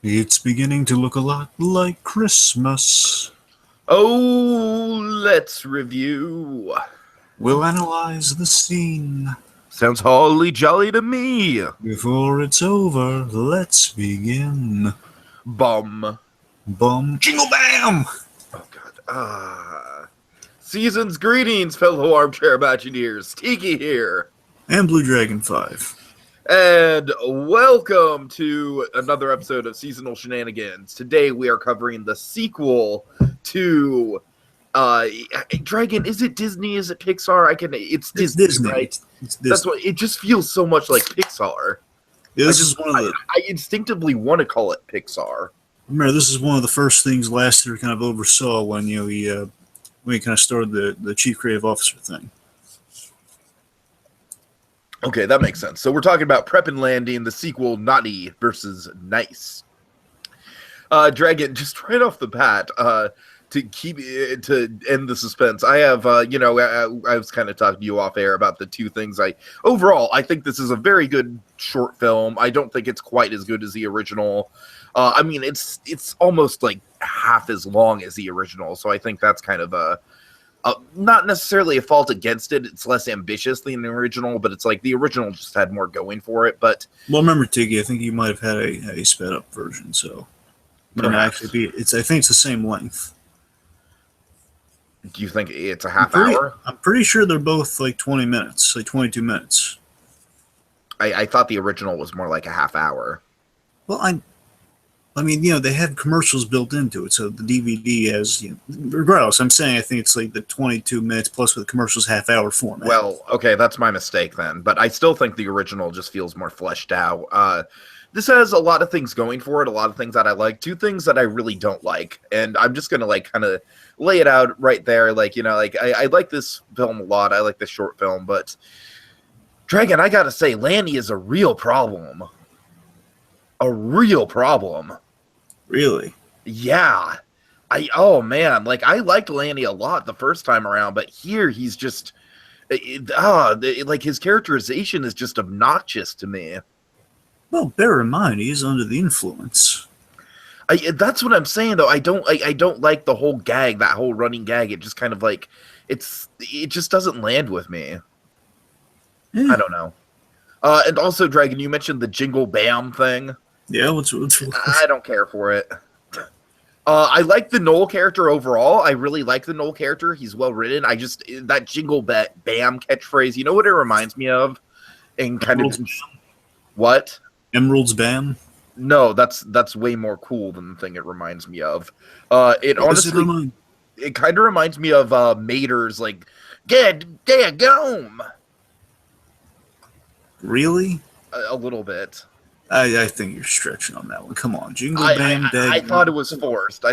It's beginning to look a lot like Christmas. Oh, let's review. We'll analyze the scene. Sounds holly jolly to me. Before it's over, let's begin. Bum. Bum. Jingle Bam! Oh, God. Season's greetings, fellow armchair imagineers. Tiki here. And BlueDragonFive. And welcome to another episode of Seasonal Shenanigans. Today we are covering the sequel to Dragon. Is it Disney? Is it Pixar? It's Disney, right? It's Disney. That's what it just feels so much like Pixar. Yeah, this is one of the. I instinctively want to call it Pixar. Remember, this is one of the first things last year kind of oversaw when he kind of started the chief creative officer thing. Okay, that makes sense. So we're talking about Prep and Landing, the sequel, Naughty versus Nice. Dragon, just right off the bat, to end the suspense, I have, I was kind of talking to you off air about the two things. Overall, I think this is a very good short film. I don't think it's quite as good as the original. It's almost like half as long as the original, so I think that's kind of not necessarily a fault against it. It's less ambitious than the original, but it's like the original just had more going for it. But remember, Tiki, I think you might have had a sped up version, so I think it's the same length. Do you think it's a half hour? I'm pretty sure they're both like 20 minutes, like 22 minutes. I thought the original was more like a half hour. Well, they have commercials built into it, so the DVD has, regardless, I'm saying I think it's like the 22 minutes plus with the commercials half-hour format. Well, okay, that's my mistake then, but I still think the original just feels more fleshed out. This has a lot of things going for it, a lot of things that I like, two things that I really don't like, and I'm just going to, kind of lay it out right there. I like this film a lot, I like this short film, but Dragon, I gotta say, Lanny is a real problem. A real problem. Really? Yeah. I liked Lanny a lot the first time around, but here he's just his characterization is just obnoxious to me. Well, bear in mind he is under the influence. That's what I'm saying though. I don't like the whole gag, that whole running gag. It just kind of it just doesn't land with me. I don't know. And also, Dragon, you mentioned the Jingle Bam thing. Yeah, what's I don't care for it. I like the Null character overall. I really like the Null character. He's well written. That Jingle Bam catchphrase, you know what it reminds me of? And kind of what? Emerald's Bam? No, that's way more cool than the thing it reminds me of. It kind of reminds me of Mater's "Get gome." Really? A little bit. I think you're stretching on that one. Come on, Jingle Bam. I thought it was forced.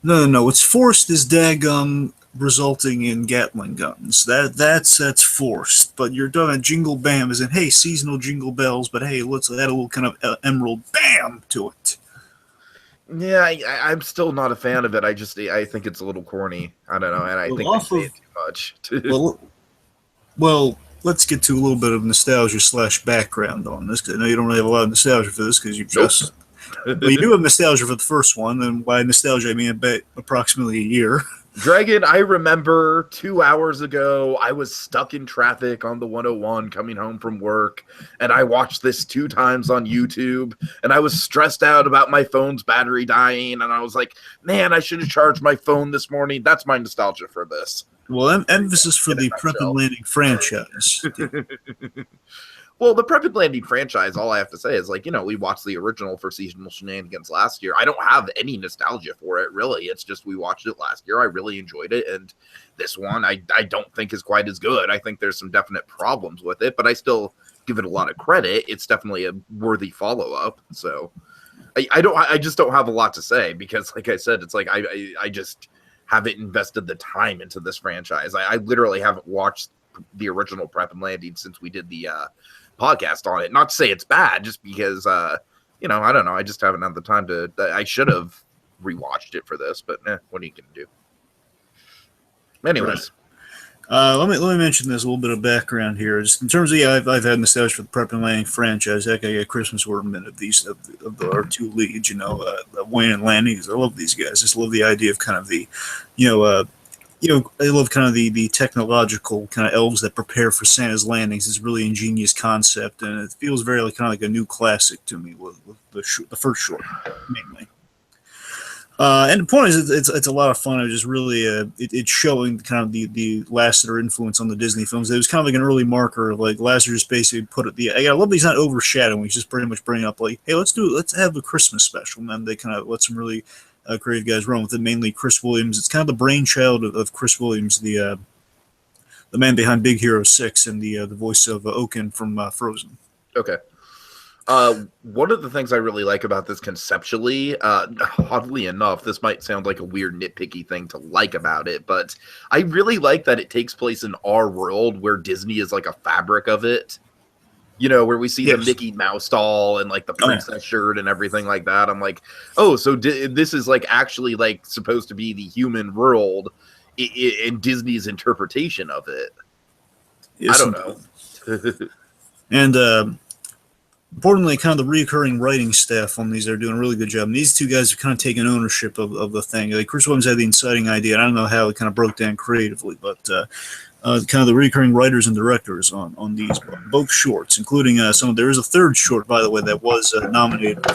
No. What's forced is daggum resulting in Gatling guns. That's forced. But you're talking Jingle Bam as in, hey, seasonal jingle bells, but hey, let's add a little kind of emerald bam to it. Yeah, I'm still not a fan of it. I think it's a little corny. I don't know, and I think they say it too much. Well, let's get to a little bit of nostalgia / background on this, because I know you don't really have a lot of nostalgia for this, because you just... Well, you do have nostalgia for the first one, and by nostalgia I mean about approximately a year. Dragon, I remember 2 hours ago, I was stuck in traffic on the 101 coming home from work, and I watched this 2 times on YouTube, and I was stressed out about my phone's battery dying, and I was like, man, I should have charged my phone this morning. That's my nostalgia for this. Well, emphasis for the Prep and Landing franchise. Well, the Prep and Landing franchise, all I have to say is, we watched the original for Seasonal Shenanigans last year. I don't have any nostalgia for it, really. It's just we watched it last year. I really enjoyed it, and this one I don't think is quite as good. I think there's some definite problems with it, but I still give it a lot of credit. It's definitely a worthy follow-up, so I just don't have a lot to say, because, like I said, it's I just haven't invested the time into this franchise. I literally haven't watched the original Prep and Landing since we did the podcast on it. Not to say it's bad, just because I don't know. I just haven't had the time to. I should have rewatched it for this, but what are you gonna do? Anyways, Let me mention this a little bit of background here. Just in terms of I've had nostalgia for the Prep and Lanny franchise. Heck, I got Christmas ornament of these our two leads. Wayne and Lanny. I love these guys. Just love the idea of kind of the, you know, I love kind of the technological kind of elves that prepare for Santa's landings. It's a really ingenious concept, and it feels very kind of like a new classic to me with the first short mainly. And the point is, it's a lot of fun. It just really it's showing kind of the Lasseter influence on the Disney films. It was kind of like an early marker of like Lasseter just basically put it. I love that he's not overshadowing. He's just pretty much bringing up like, hey, let's have a Christmas special. And then they kind of let some really creative guys run with it. Mainly Chris Williams. It's kind of the brainchild of Chris Williams, the man behind Big Hero 6 and the voice of Oaken from Frozen. Okay. One of the things I really like about this conceptually, oddly enough, this might sound like a weird nitpicky thing to like about it, but I really like that it takes place in our world where Disney is like a fabric of it. Where we see the Mickey Mouse doll and like the princess shirt and everything like that. I'm like, oh, so this is like actually like supposed to be the human world in Disney's interpretation of it. Yes, I don't know. And importantly, kind of the recurring writing staff on these are doing a really good job. And these two guys have kind of taken ownership of the thing. Like Chris Williams had the inciting idea, and I don't know how it kind of broke down creatively, but kind of the recurring writers and directors on these both shorts, including there is a third short, by the way, that was nominated.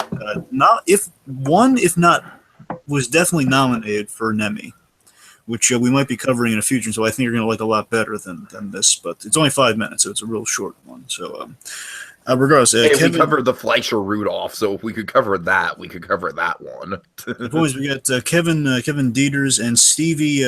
Was definitely nominated for an Emmy, which we might be covering in the future. So I think you're going to like a lot better than this. But it's only 5 minutes, so it's a real short one. So. Regardless, we covered the Fleischer Rudolph, so if we could cover that, we could cover that one. The boys, we got Kevin Dieters and Stevie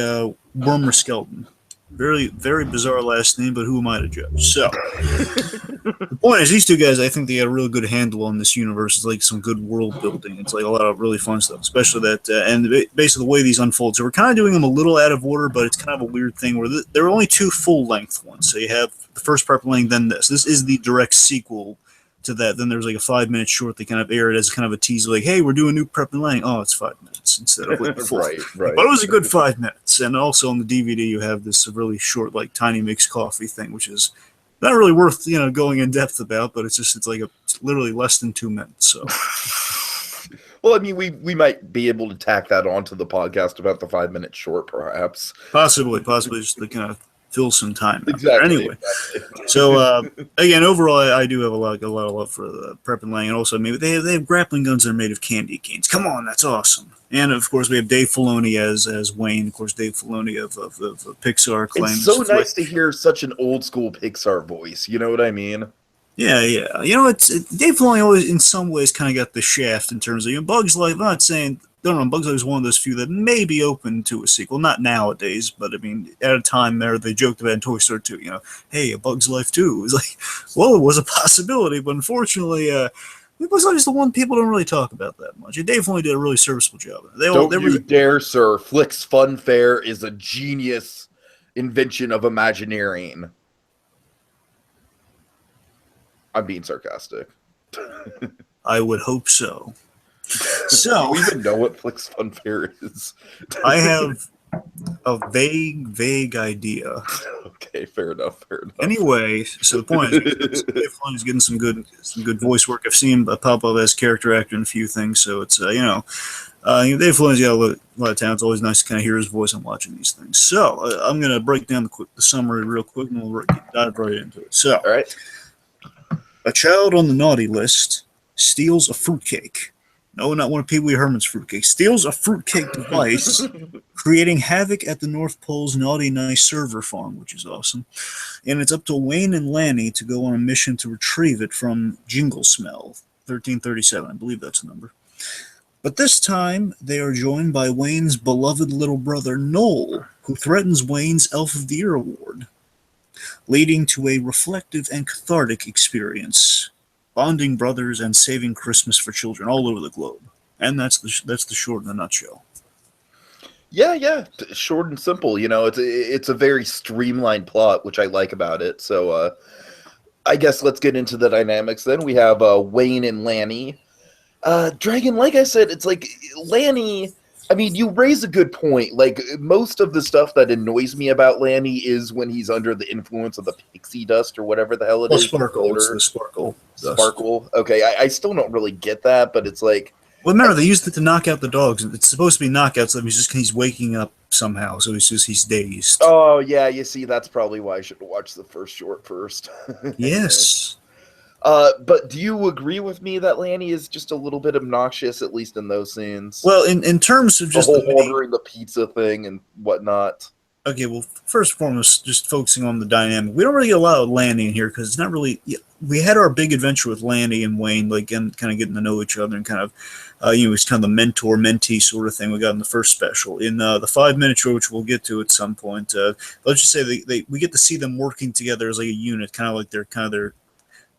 Wormer Skelton. Very, very bizarre last name, but who am I to judge? So, the point is, these two guys, I think they got a real good handle on this universe. It's like some good world building. It's like a lot of really fun stuff, especially that, and basically the way these unfold. So we're kind of doing them a little out of order, but it's kind of a weird thing where there are only two full-length ones. So you have the first Prep Lang, then this. This is the direct sequel to that. Then there's like a 5-minute short they kind of aired as kind of a teaser, like, hey, we're doing new Prep and Lang. Oh, it's 5 minutes instead of like before. Right. But it was a good 5 minutes. And also on the DVD you have this really short, like tiny mixed coffee thing, which is not really worth going in depth about, but it's literally less than 2 minutes. So well, I mean, we might be able to tack that onto the podcast about the 5-minute short, perhaps. Possibly just to kind of fill some time. Exactly. Anyway, so again, overall, I do have a lot of love for the Prep and Lang, and also maybe they have grappling guns that are made of candy canes. Come on, that's awesome. And of course, we have Dave Filoni as Wayne. Of course, Dave Filoni of Pixar claims. It's so nice to hear such an old school Pixar voice. You know what I mean? Yeah. It's Dave Filoni always, in some ways, kind of got the shaft in terms of Bugs Life. I'm not saying. Bugs Life is one of those few that may be open to a sequel. Not nowadays, but I mean, at a time there, they joked about in Toy Story 2, hey, a Bug's Life 2. It was like, well, it was a possibility, but unfortunately, Bug's Life is the one people don't really talk about that much. And Dave Filoni did a really serviceable job. Don't you dare, sir. Flick's Fun Fair is a genius invention of Imagineering. I'm being sarcastic. I would hope so. So, do you even know what Flick's Fun Fair is? I have a vague idea. Okay, fair enough. Anyway, so the point is, Dave Filoni's getting some good voice work. I've seen him pop up as character actor in a few things, so it's Dave Filoni's got a lot of talent. It's always nice to kind of hear his voice and watching these things. So I'm going to break down the summary real quick, and we'll dive right into it. So, all right, a child on the naughty list steals a fruitcake. No, not one of Pee Wee Herman's fruitcakes. Steals a fruitcake device, creating havoc at the North Pole's Naughty Nice server farm, which is awesome. And it's up to Wayne and Lanny to go on a mission to retrieve it from Jingle Smell, 1337. I believe that's the number. But this time, they are joined by Wayne's beloved little brother, Noel, who threatens Wayne's Elf of the Year award, leading to a reflective and cathartic experience. Bonding brothers and saving Christmas for children all over the globe. And that's the short in a nutshell. Yeah, short and simple. It's a very streamlined plot, which I like about it. So I guess let's get into the dynamics then. We have Wayne and Lanny. Dragon, like I said, it's like Lanny I mean, you raise a good point. Like, most of the stuff that annoys me about Lanny is when he's under the influence of the pixie dust or whatever the hell it Well, is. sparkle. It's the sparkle dust. Sparkle. Okay, I still don't really get that, but it's like, Well, remember they used it to knock out the dogs. It's supposed to be knockouts. So he's waking up somehow, so he's dazed. oh yeah, you see, that's probably why I should watch the first short first. Anyway. Yes. But do you agree with me that Lanny is just a little bit obnoxious, at least in those scenes? Well, in terms of The just whole ordering the pizza thing and whatnot. okay, well, first and foremost, just focusing on the dynamic. We don't really get a lot of Lanny in here because it's not really. We had our big adventure with Lanny and Wayne, like, and kind of getting to know each other and kind of, it's kind of the mentor-mentee sort of thing we got in the first special. In the 5-minute show, which we'll get to at some point, let's just say we get to see them working together as like a unit, kind of like their.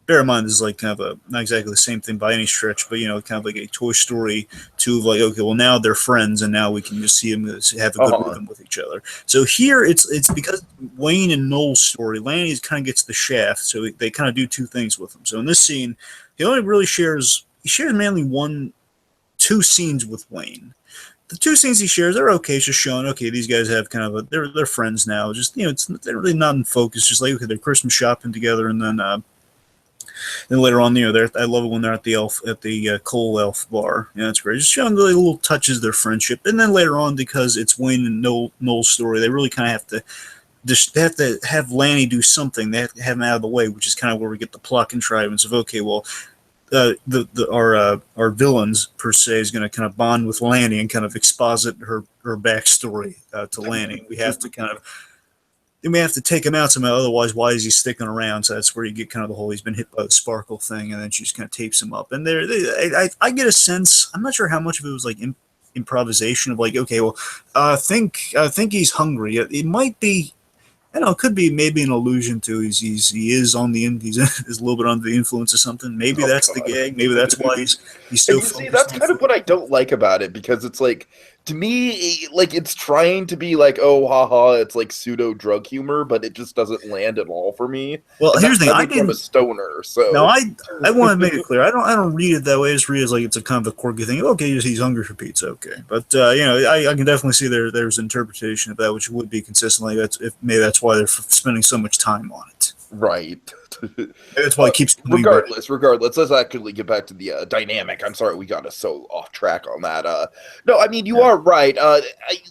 Bear in mind, this is like kind of not exactly the same thing by any stretch, but kind of like a Toy Story 2 of like, okay, well now they're friends, and now we can just see them have a good rhythm with each other. So here it's because Wayne and Noel's story, Lanny kind of gets the shaft, so they kind of do two things with him. So in this scene, he only really shares mainly two scenes with Wayne. The two scenes he shares, they're okay. It's just showing, okay, these guys have kind of they're friends now. Just they're really not in focus. Just like, okay, they're Christmas shopping together, and then later on, I love it when they're at the Cole Elf bar. Yeah, that's great. Just showing the little touches of their friendship. And then later on, because it's Wayne and Noel's story, they really kind of have to have Lanny do something. They have to have him out of the way, which is kind of where we get the plot contrivance of, okay, well, our villains per se is going to kind of bond with Lanny and kind of exposit her backstory to Lanny. We have to kind of. Then we have to take him out somehow. Otherwise, why is he sticking around? So that's where you get kind of the whole he's been hit by the sparkle thing, and then she just kind of tapes him up. And I get a sense. I'm not sure how much of it was like improvisation of like, okay, well, I think he's hungry. It might be. I don't know. It could be maybe an allusion to he is on the he's a little bit under the influence of something. Maybe that's the gag. Maybe that's why he's so. And you see, that's kind of what I don't like about it, because it's like, to me, like, it's trying to be like, oh, haha, it's like pseudo drug humor, but it just doesn't land at all for me. Well, and here's the thing: I didn't. I'm a stoner, so No, I want to make it clear. I don't read it that way. I just read it as like it's a kind of a quirky thing. Okay, he's hungry for pizza. Okay, but I can definitely see there's interpretation of that, which would be consistently. Maybe that's why they're spending so much time on it. Right. That's why it keeps regardless, let's actually get back to the dynamic. I'm sorry we got us so off track on that. No, I mean, you are right.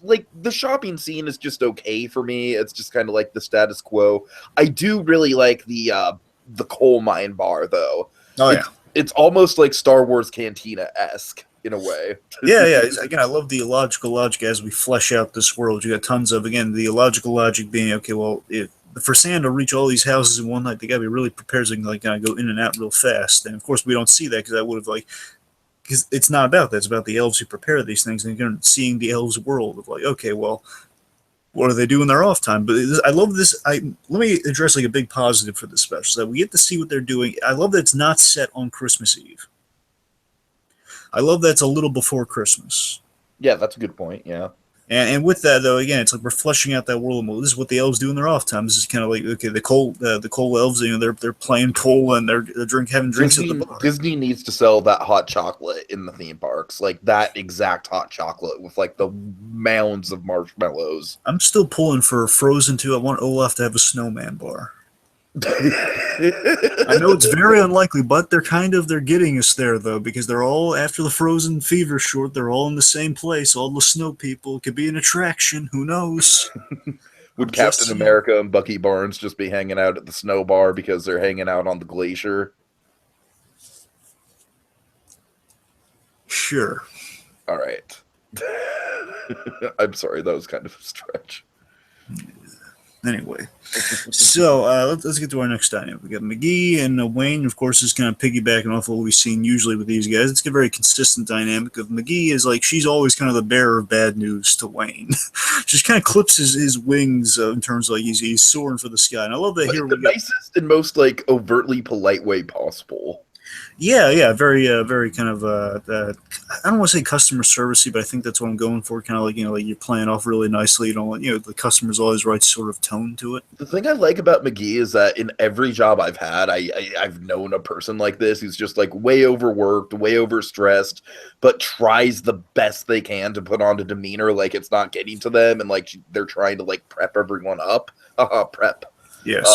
Like, the shopping scene is just okay for me. It's just kind of like the status quo. I do really like the coal mine bar, though. It's almost like Star Wars Cantina-esque in a way. Yeah. Again, I love the illogical logic as we flesh out this world. You got tons of, again, the illogical logic being, okay, well, for Santa to reach all these houses in one night, they got to be really prepared to like go in and out real fast. And of course, we don't see that because I would have because it's not about that. It's about the elves who prepare these things, and you're seeing the elves' world of like, okay, well, what do they do in their off time? But I love this. Let me address like a big positive for this special, so that we get to see what they're doing. I love that it's not set on Christmas Eve. I love that it's a little before Christmas. Yeah, that's a good point. Yeah. And with that, though, again, it's like we're fleshing out that world. This is what the elves do in their off time. This is kind of like, okay, the coal elves, they're playing coal and they're having drinks at the bar. Disney needs to sell that hot chocolate in the theme parks, like that exact hot chocolate with like the mounds of marshmallows. I'm still pulling for Frozen 2. I want Olaf to have a snowman bar. I know it's very unlikely, but they're getting us there, though, because they're all, after the Frozen fever short, they're all in the same place. All the snow people. It could be an attraction. Who knows? Would Captain America and Bucky Barnes just be hanging out at the snow bar because they're hanging out on the glacier? Sure. All right. I'm sorry, that was kind of a stretch. Anyway, so let's get to our next dynamic. We got McGee and Wayne, of course, is kind of piggybacking off what we've seen usually with these guys. It's a very consistent dynamic of McGee is like she's always kind of the bearer of bad news to Wayne. Just kind of clips his wings in terms of like he's soaring for the sky. And I love that here. The nicest and most like overtly polite way possible. Yeah, very kind of I don't want to say customer servicey, but I think that's what I'm going for. Kind of like like you're playing off really nicely. You don't want the customer's always right sort of tone to it. The thing I like about McGee is that in every job I've had, I've known a person like this who's just like way overworked, way overstressed, but tries the best they can to put on a demeanor like it's not getting to them, and like they're trying to like prep everyone up. Prep. Yes.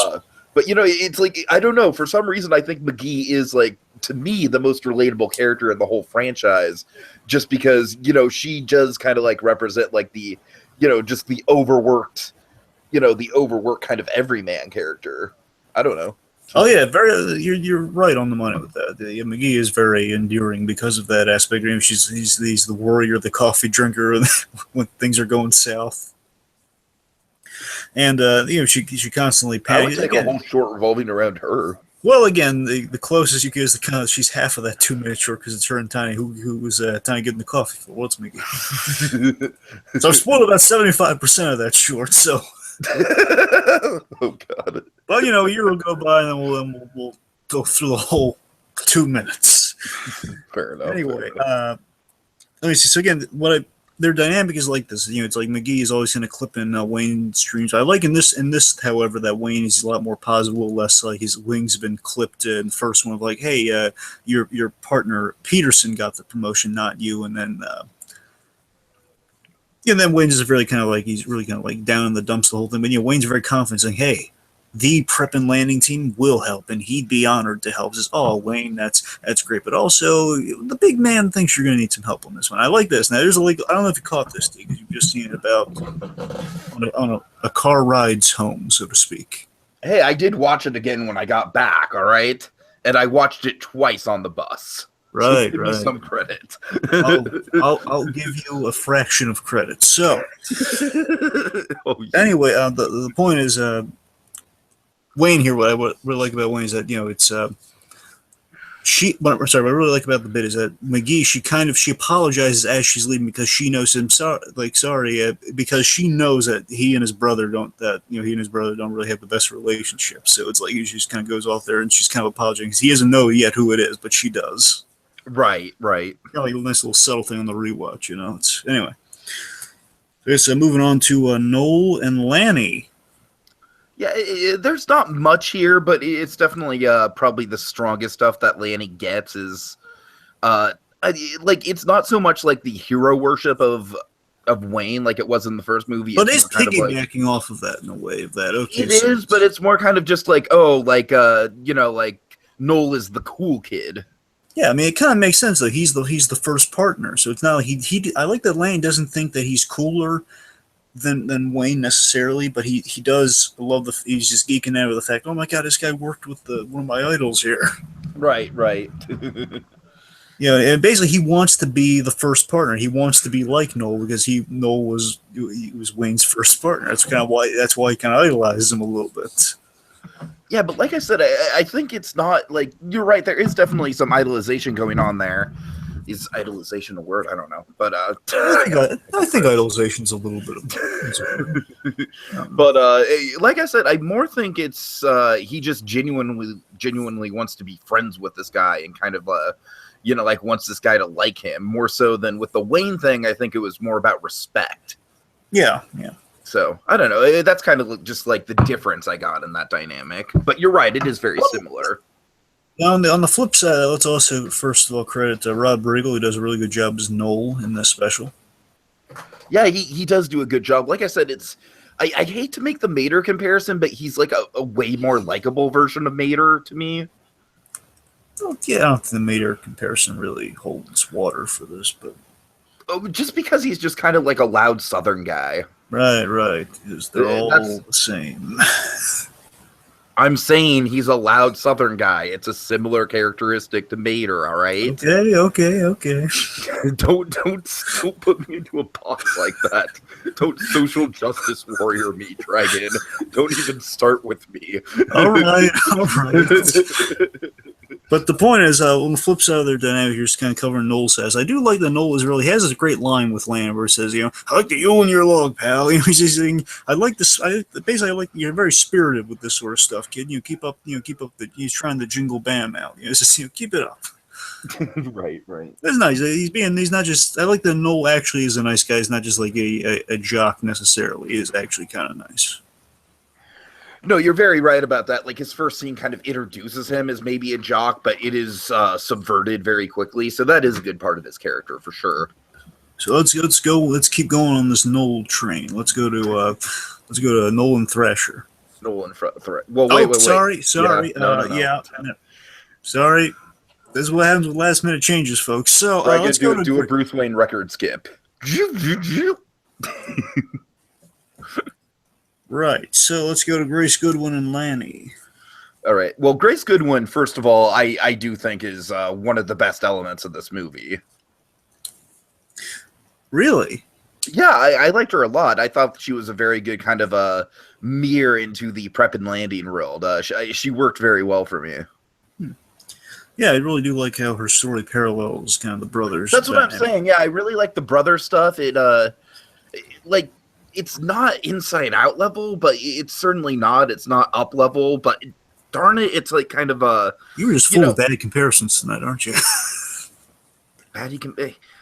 But it's like, I don't know, for some reason I think McGee is like, to me, the most relatable character in the whole franchise, just because she does kind of like represent like the just the overworked kind of everyman character. I don't know. Oh yeah, very. You're right on the money with that. McGee is very endearing because of that aspect. He's the warrior, the coffee drinker when things are going south. And she constantly I would take a whole short revolving around her. Well, again, the closest you get is the kind of she's half of that 2-minute short because it's her and Tiny who was Tiny getting the coffee for. What's McGee? So I've spoiled about 75% of that short. So. Oh God. Well, a year will go by and then we'll go through the whole 2 minutes. Fair enough. Anyway, let me see. So again, their dynamic is like this. It's like McGee is always going to clip in Wayne streams. I like in this, however, that Wayne is a lot more positive, a little less like his wings have been clipped in the first one of like, hey, your partner Peterson got the promotion, not you, and then. Then Wayne is really kind of like he's really kind of like down in the dumps the whole thing. But Wayne's very confident, saying, "Hey, the prep and landing team will help, and he'd be honored to help." Says, "Oh, Wayne, that's great, but also the big man thinks you're going to need some help on this one." I like this. Now, there's a legal. I don't know if you caught this, Steve, because you've just seen it about on a car rides home, so to speak. Hey, I did watch it again when I got back. All right, and I watched it twice on the bus. Right, so give me some credit. I'll give you a fraction of credit. So, Oh, yeah. Anyway, the point is, Wayne here. What I really like about Wayne is that it's what I really like about the bit is that McGee she apologizes as she's leaving because she knows because she knows that he and his brother don't really have the best relationship. So it's like she just kind of goes off there and she's kind of apologizing because he doesn't know yet who it is, but she does. Right. Like a nice little subtle thing on the rewatch, anyway. So moving on to Null and Lanny. Yeah, there's not much here, but it's definitely probably the strongest stuff that Lanny gets is, like it's not so much like the hero worship of Wayne like it was in the first movie. But it's piggybacking off of that in a way. Of that, okay, it is, but it's more kind of just like like Null is the cool kid. Yeah, I mean, it kind of makes sense. Like he's the first partner, so it's not like he. I like that Lane doesn't think that he's cooler than Wayne necessarily, but he does love he's just geeking out with the fact, oh my god, this guy worked with one of my idols here. Right. Yeah, and basically he wants to be the first partner. He wants to be like Noel because Noel was Wayne's first partner. That's why he kind of idolizes him a little bit. Yeah, but like I said, I think it's not like you're right. There is definitely some idolization going on there. Is idolization a word? I don't know, but I think idolization's a little bit of. But like I said, I more think it's he just genuinely wants to be friends with this guy and kind of like wants this guy to like him more so than with the Wayne thing. I think it was more about respect. Yeah. So I don't know. That's kind of just like the difference I got in that dynamic. But you're right; it is very similar. Now, on the flip side, let's also first of all credit Rob Riggle, who does a really good job as Noel in this special. Yeah, he does do a good job. Like I said, I hate to make the Mater comparison, but he's like a way more likable version of Mater to me. Well, yeah, I don't think the Mater comparison really holds water for this, but just because he's just kind of like a loud Southern guy. Right. Because they're all the same. I'm saying he's a loud Southern guy. It's a similar characteristic to Mater, all right? Okay. Don't put me into a box like that. Don't social justice warrior me, Dragon. Don't even start with me. All right. But the point is, on the flip side of their dynamic, you're just kind of covering Noel says. I do like that Noel is really, he has this great line with Lanny where he says, I like the you and your log, pal. He's just saying, I like this. Basically, I like, you're very spirited with this sort of stuff, kid. Keep up, he's trying to jingle bam out. It's just, keep it up. Right. That's nice. He's not just, I like that Noel actually is a nice guy. He's not just like a jock necessarily. He is actually kind of nice. No, you're very right about that. Like his first scene kind of introduces him as maybe a jock, but it is subverted very quickly. So that is a good part of his character for sure. So let's keep going on this Noel train. Let's go to Null and Thrasher. Null and Thrasher. Well, wait. Sorry. No. Sorry. This is what happens with last minute changes, folks. So let's go to do a Bruce Wayne record skip. Right, so let's go to Grace Goodwin and Lanny. All right. Well, Grace Goodwin, first of all, I do think is one of the best elements of this movie. Really? Yeah, I liked her a lot. I thought she was a very good kind of a mirror into the prep and landing world. She worked very well for me. Yeah, I really do like how her story parallels kind of the brothers. That's what I'm saying. Yeah, I really like the brother stuff. It's not inside out level, but it's certainly not. It's not up level, but darn it, it's like kind of a. You were just full of bad comparisons tonight, aren't you?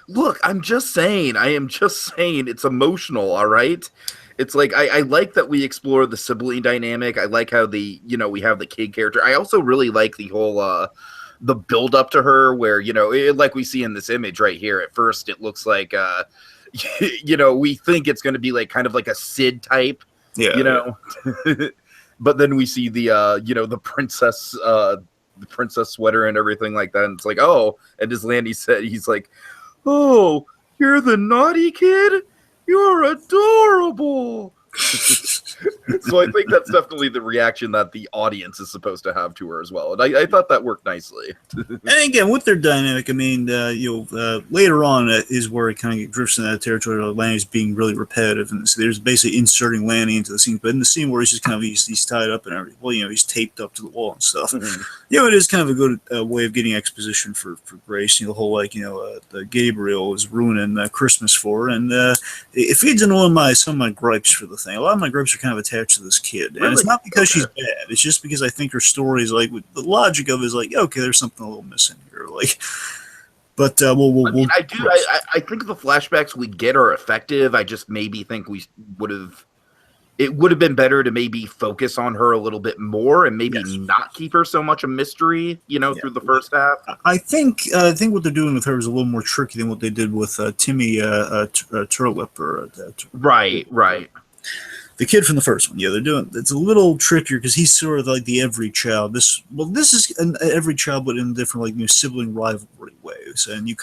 Look, I'm just saying. I am just saying it's emotional. All right. It's like I like that we explore the sibling dynamic. I like how we have the kid character. I also really like the whole the build up to her, where like we see in this image right here. At first, it looks like. We think it's going to be like kind of like a Sid type, but then we see the princess sweater and everything like that. And it's like, oh, and as Lanny said, he's like, oh, you're the naughty kid? You're adorable. So I think that's definitely the reaction that the audience is supposed to have to her as well. And I thought that worked nicely. And again, with their dynamic, I mean, later on is where it kind of drifts into that territory of Lanny's being really repetitive. And so there's basically inserting Lanny into the scene. But in the scene where he's just kind of, he's tied up and everything, well, he's taped up to the wall and stuff. Mm-hmm. It is kind of a good way of getting exposition for Grace. The whole, the Gabriel is ruining Christmas for her. And it feeds into some of my gripes for the thing. A lot of my gripes are kind of attached to this kid, and it's not because she's bad. It's just because I think her story is the logic of it is okay, there's something a little missing here. But I think the flashbacks we get are effective. I just maybe think it would have been better to maybe focus on her a little bit more and maybe not keep her so much a mystery, through the first half. I think what they're doing with her is a little more tricky than what they did with Timmy Turlip. Right. The kid from the first one, they're doing. It's a little trickier because he's sort of like the every child. This is an every child, but in different sibling rivalry ways, and you're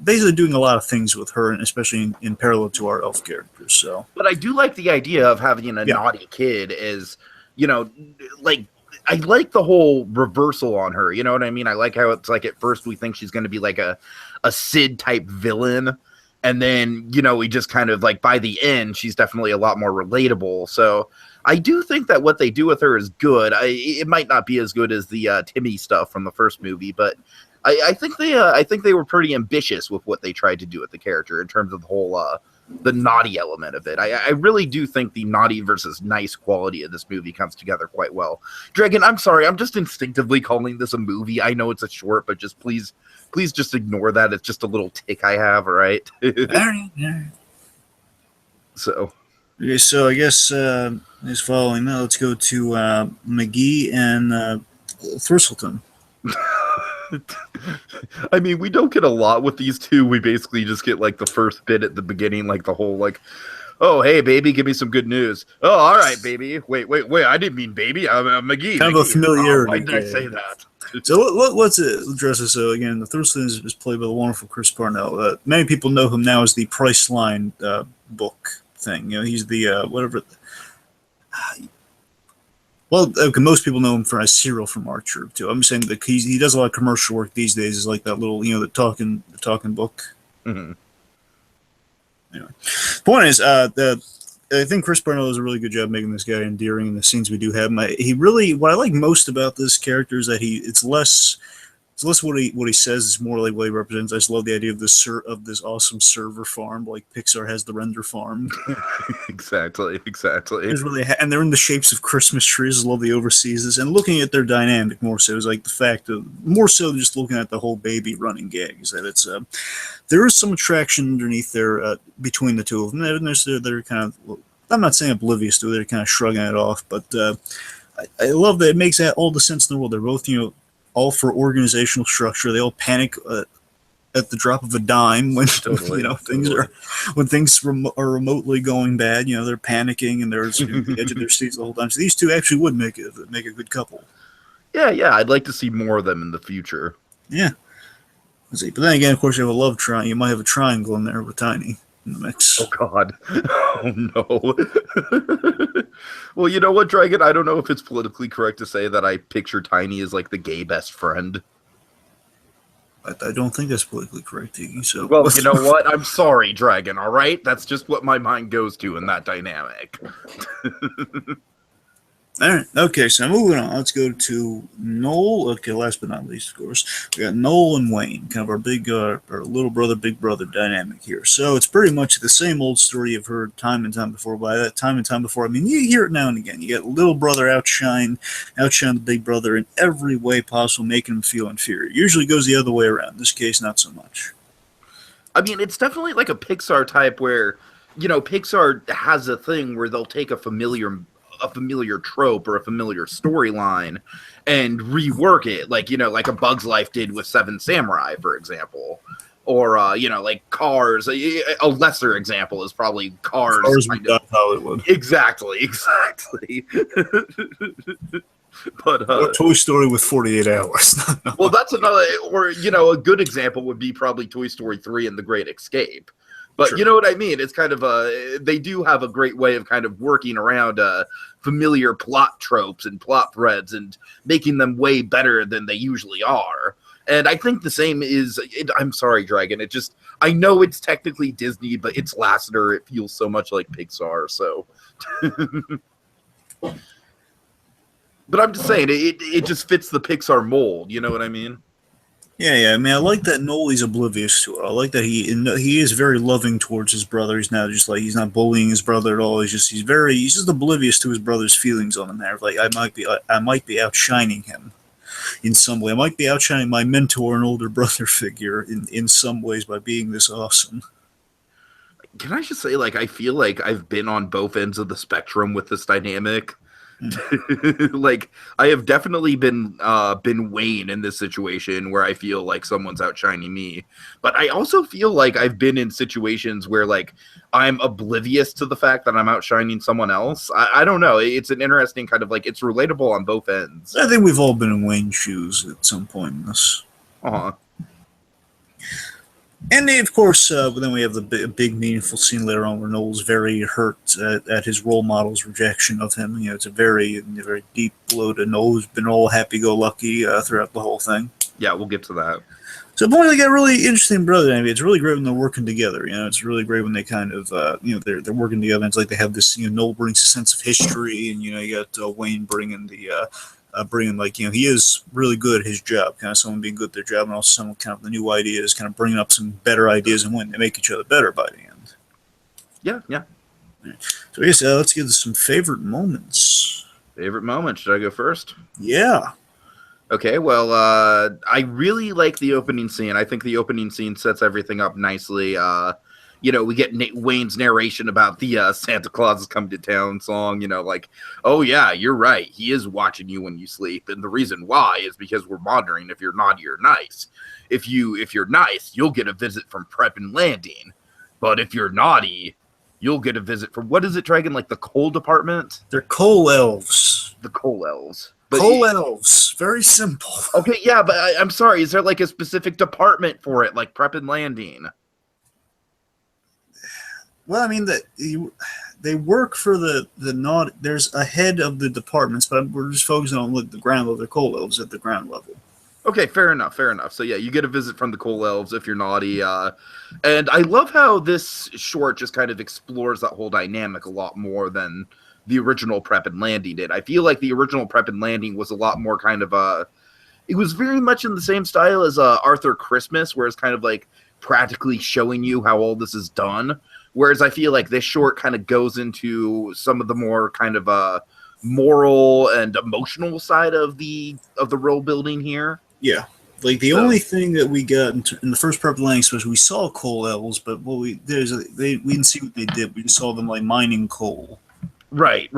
basically doing a lot of things with her, and especially in parallel to our elf characters. So, but I do like the idea of having a naughty kid as I like the whole reversal on her. You know what I mean? I like how it's like at first we think she's going to be like a Sid type villain. And then, we just kind of by the end, she's definitely a lot more relatable. So I do think that what they do with her is good. It might not be as good as the Timmy stuff from the first movie, but I think they were pretty ambitious with what they tried to do with the character in terms of the whole the naughty element of it. I really do think the naughty versus nice quality of this movie comes together quite well. Dragon, I'm sorry, I'm just instinctively calling this a movie. I know it's a short, but just please just ignore that. It's just a little tick I have, all right? All right. So. Okay, so I guess is following now. Let's go to McGee and Thistleton. I mean, we don't get a lot with these two. We basically just get the first bit at the beginning, the whole oh, hey, baby, give me some good news. Oh, all right, baby. Wait, I didn't mean baby. I'm McGee. Kind of a familiarity. Why did I say that? So let's address this. So again, the Thistleton is played by the wonderful Chris Parnell. Many people know him now as the Priceline book thing. He's the whatever. Well, okay, most people know him for as Cyril from Archer too. I'm saying that he does a lot of commercial work these days. Is like that little, the talking book. Mm-hmm. Anyway, point is, I think Chris Parnell does a really good job making this guy endearing in the scenes we do have him. What I like most about this character is that it's less what he says. It's more like what he represents. I just love the idea of this awesome server farm, like Pixar has the render farm. Exactly. It's really and they're in the shapes of Christmas trees. I love the overseas this, and looking at their dynamic more so is like the fact of more so than just looking at the whole baby running gag is that it's there is some attraction underneath there between the two of them. They're kind of, I'm not saying oblivious to it, they're kind of shrugging it off, but I love that it makes that all the sense in the world. They're both, all for organizational structure. They all panic at the drop of a dime when things are remotely going bad. They're panicking and they're at the edge of their seats the whole time. So these two actually would make a good couple. Yeah. I'd like to see more of them in the future. Yeah. But then again, of course, you have a love triangle. You might have a triangle in there with Tiny in the mix. Oh God! Oh no! Well, you know what, Dragon? I don't know if it's politically correct to say that I picture Tiny as like the gay best friend. I don't think that's politically correct, Tiki. So, well, you know what? I'm sorry, Dragon. All right, that's just what my mind goes to in that dynamic. All right. Okay, so moving on. Let's go to Null. Okay, last but not least, of course, we got Null and Wayne, kind of our big, our little brother, big brother dynamic here. So it's pretty much the same old story you've heard time and time before. By that time and time before, I mean you hear it now and again. You got little brother outshine the big brother in every way possible, making him feel inferior. Usually goes the other way around. In this case, not so much. I mean, it's definitely like a Pixar type where, Pixar has a thing where they'll take a familiar trope or a familiar storyline and rework it, like A Bug's Life did with Seven Samurai, for example, or like Cars. A lesser example is probably Cars. Hollywood. Exactly. But or Toy Story with 48 hours. Well, that's another, or a good example would be probably Toy Story 3 and The Great Escape. But sure. You know what I mean? It's kind of they do have a great way of kind of working around familiar plot tropes and plot threads and making them way better than they usually are. And I think the same is, I'm sorry, Dragon. I know it's technically Disney, but it's Lasseter. It feels so much like Pixar. So, but I'm just saying, it just fits the Pixar mold. You know what I mean? Yeah. I mean, I like that Noli's oblivious to it. I like that he is very loving towards his brother. He's not just like, he's not bullying his brother at all. He's just oblivious to his brother's feelings on him there. Like I might be outshining him in some way. I might be outshining my mentor and older brother figure in some ways by being this awesome. Can I just say, I feel like I've been on both ends of the spectrum with this dynamic. I have definitely been Wayne in this situation where I feel like someone's outshining me, but I also feel like I've been in situations where I'm oblivious to the fact that I'm outshining someone else. I don't know. It's an interesting kind of it's relatable on both ends. I think we've all been in Wayne's shoes at some point in this. And of course, then we have the big meaningful scene later on where Noel's very hurt at his role model's rejection of him. It's a very deep blow to Noel, who's been all happy-go-lucky throughout the whole thing. Yeah, we'll get to that. So, boy, they got really interesting brother. I mean, it's really great when they're working together. It's really great when they kind of, they're working together. It's like they have this, Noel brings a sense of history, and you got Wayne bringing the. He is really good at his job, kind of someone being good at their job, and also someone kind of the new ideas, kind of bringing up some better ideas, and when they make each other better by the end. Yeah. So I guess let's get to some favorite moments. Favorite moment? Should I go first? Yeah. Okay, well, I really like the opening scene. I think the opening scene sets everything up nicely. We get Wayne's narration about the Santa Claus is coming to town song, oh yeah, you're right. He is watching you when you sleep. And the reason why is because we're monitoring if you're naughty or nice. If you're nice, you'll get a visit from Prep and Landing. But if you're naughty, you'll get a visit from, what is it, Dragon? The coal department? They're coal elves. The coal elves. Coal elves. Very simple. Okay, yeah, but I'm sorry. Is there a specific department for it, like Prep and Landing? Well, I mean, they work for the not. There's a head of the departments, but we're just focusing on the ground level. They're coal elves at the ground level. Okay, fair enough, fair enough. So yeah, you get a visit from the Coal Elves if you're naughty. And I love how this short just kind of explores that whole dynamic a lot more than the original Prep and Landing did. I feel like the original Prep and Landing was a lot more kind of it was very much in the same style as Arthur Christmas, where it's kind of like practically showing you how all this is done. Whereas I feel like this short kind of goes into some of the more kind of moral and emotional side of the world building here. Yeah. Like the only thing that we got in the first Prep Lang was we saw coal elves, but we didn't see what they did. We just saw them like mining coal. Right.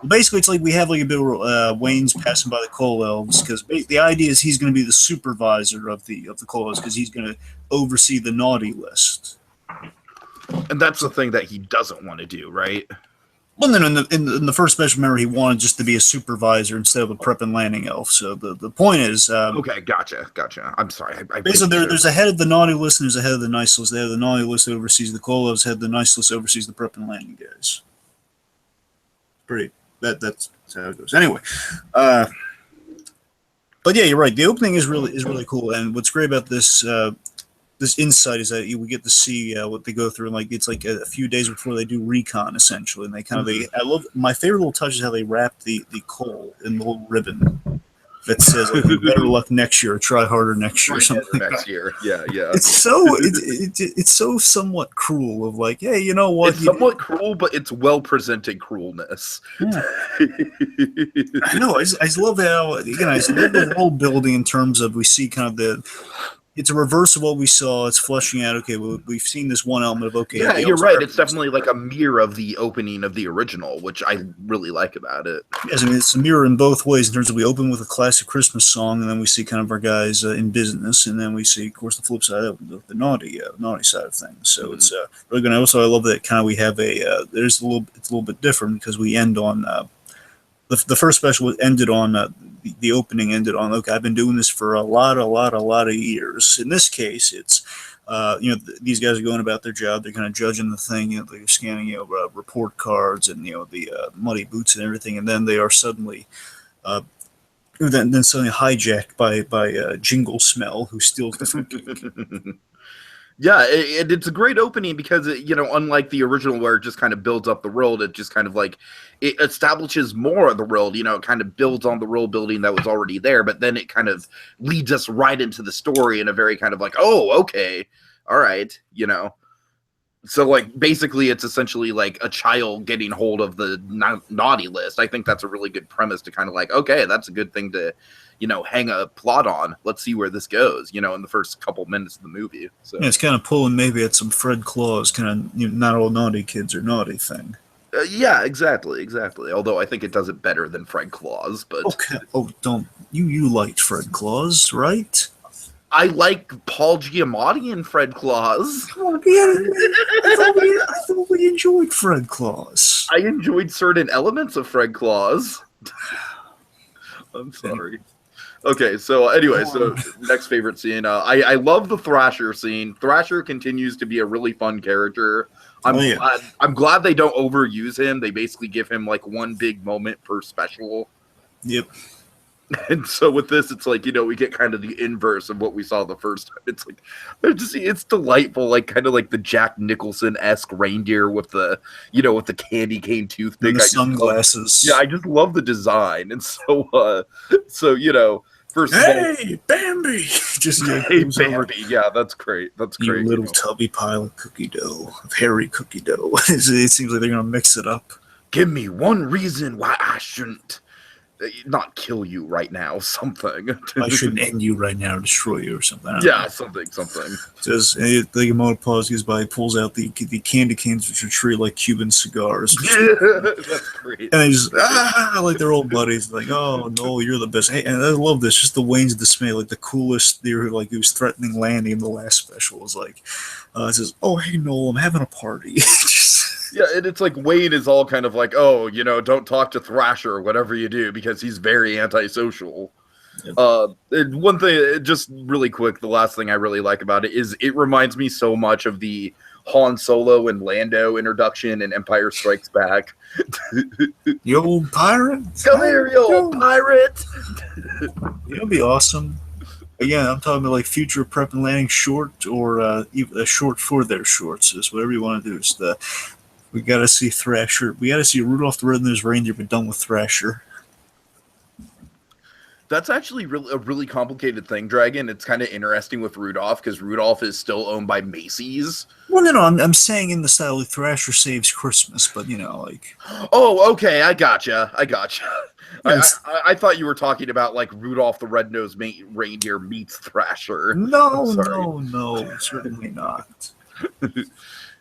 Basically, it's like we have like a bit of Wayne's passing by the coal elves because the idea is he's going to be the supervisor of the coal elves because he's going to oversee the naughty list. And that's the thing that he doesn't want to do, right? Well, then in the first special, remember, he wanted just to be a supervisor instead of a Prep and Landing elf. So the point is... okay, gotcha. I'm sorry. Basically, there's a head of the naughty list and there's a head of the nice list. They have the naughty list that oversees the coal elves, head of the nice list oversees the Prep and Landing guys. That's how it goes. Anyway, but yeah, you're right. The opening is really cool, and what's great about this this insight is that we get to see what they go through. Like it's like a few days before they do recon, essentially, and they kind of I love my favorite little touch is how they wrap the coal in the little ribbon that says like, better luck next year, or try harder next year, or something. Next year, yeah. It's so somewhat cruel of like, hey, you know what? It's somewhat cruel, but it's well presented cruelness. Yeah. I know. I just love how again. I just love the world building in terms of we see kind of it's a reverse of what we saw. It's fleshing out. Okay, we've seen this one element of okay. Yeah, you're right. It's definitely like a mirror of the opening of the original, which I really like about it. Yes, I mean it's a mirror in both ways. In terms of we open with a classic Christmas song, and then we see kind of our guys in business, and then we see, of course, the flip side of the naughty side of things. So it's really good. Also, I love that kind of we have it's a little bit different because we end on the first special ended on the opening ended on okay, I've been doing this for a lot of years. In this case, it's these guys are going about their job. They're kind of judging the thing. They're scanning report cards and the muddy boots and everything, and then they are suddenly then suddenly hijacked by Jingle Smell, who steals the fruitcake. Yeah, it's a great opening because, unlike the original where it just kind of builds up the world, it just kind of like, it establishes more of the world, it kind of builds on the world building that was already there, but then it kind of leads us right into the story in a very kind of like, oh, okay, all right, So, like, basically, it's essentially like a child getting hold of the naughty list. I think that's a really good premise to kind of like, okay, that's a good thing to, hang a plot on. Let's see where this goes, in the first couple minutes of the movie. So yeah, it's kind of pulling maybe at some Fred Claus kind of not all naughty kids are naughty thing. Yeah, exactly. Although I think it does it better than Fred Claus. But okay, don't you liked Fred Claus, right? I like Paul Giamatti and Fred Claus. I thought we enjoyed Fred Claus. I enjoyed certain elements of Fred Claus. I'm sorry. Okay, so anyway, next favorite scene. I love the Thrasher scene. Thrasher continues to be a really fun character. I'm glad they don't overuse him. They basically give him like one big moment per special. Yep. And so with this, it's like, we get kind of the inverse of what we saw the first time. It's like, it's delightful, like kind of like the Jack Nicholson-esque reindeer with the, with the candy cane toothpick. And the sunglasses. I just love the design. And so, first hey, Bambi! Just hey, Bambi. Yeah, that's great. You little tubby pile of cookie dough, of hairy cookie dough. It seems like they're going to mix it up. Give me one reason why I shouldn't not kill you right now, something. I shouldn't end you right now or destroy you or something. Yeah, something. Says the Yamato pause goes by, pulls out the candy canes which are treated like Cuban cigars. That's great. And they just like they're old buddies, like, oh no, you're the best. Hey, and I love this, just the Wayne's dismay, like the coolest. They were like he was threatening Lanny in the last special. Was like, it says, oh hey Noel, I'm having a party. Yeah, and it's like Wayne is all kind of like, oh, don't talk to Thrasher or whatever you do because he's very antisocial. Yep. And one thing, just really quick, the last thing I really like about it is it reminds me so much of the Han Solo and Lando introduction in Empire Strikes Back. You old pirate? Come here, you old pirate! It'll be awesome. Again, I'm talking about like future prep and landing short, or even a short for their shorts. Is whatever you want to do. Is the we got to see Thrasher. We got to see Rudolph the Red-Nosed Reindeer, but done with Thrasher. That's actually a really complicated thing, Dragon. It's kind of interesting with Rudolph because Rudolph is still owned by Macy's. Well, no, I'm saying in the style like Thrasher saves Christmas, but like. Oh, okay, I gotcha. Yes. I thought you were talking about like Rudolph the Red-Nosed Reindeer meets Thrasher. No, certainly not.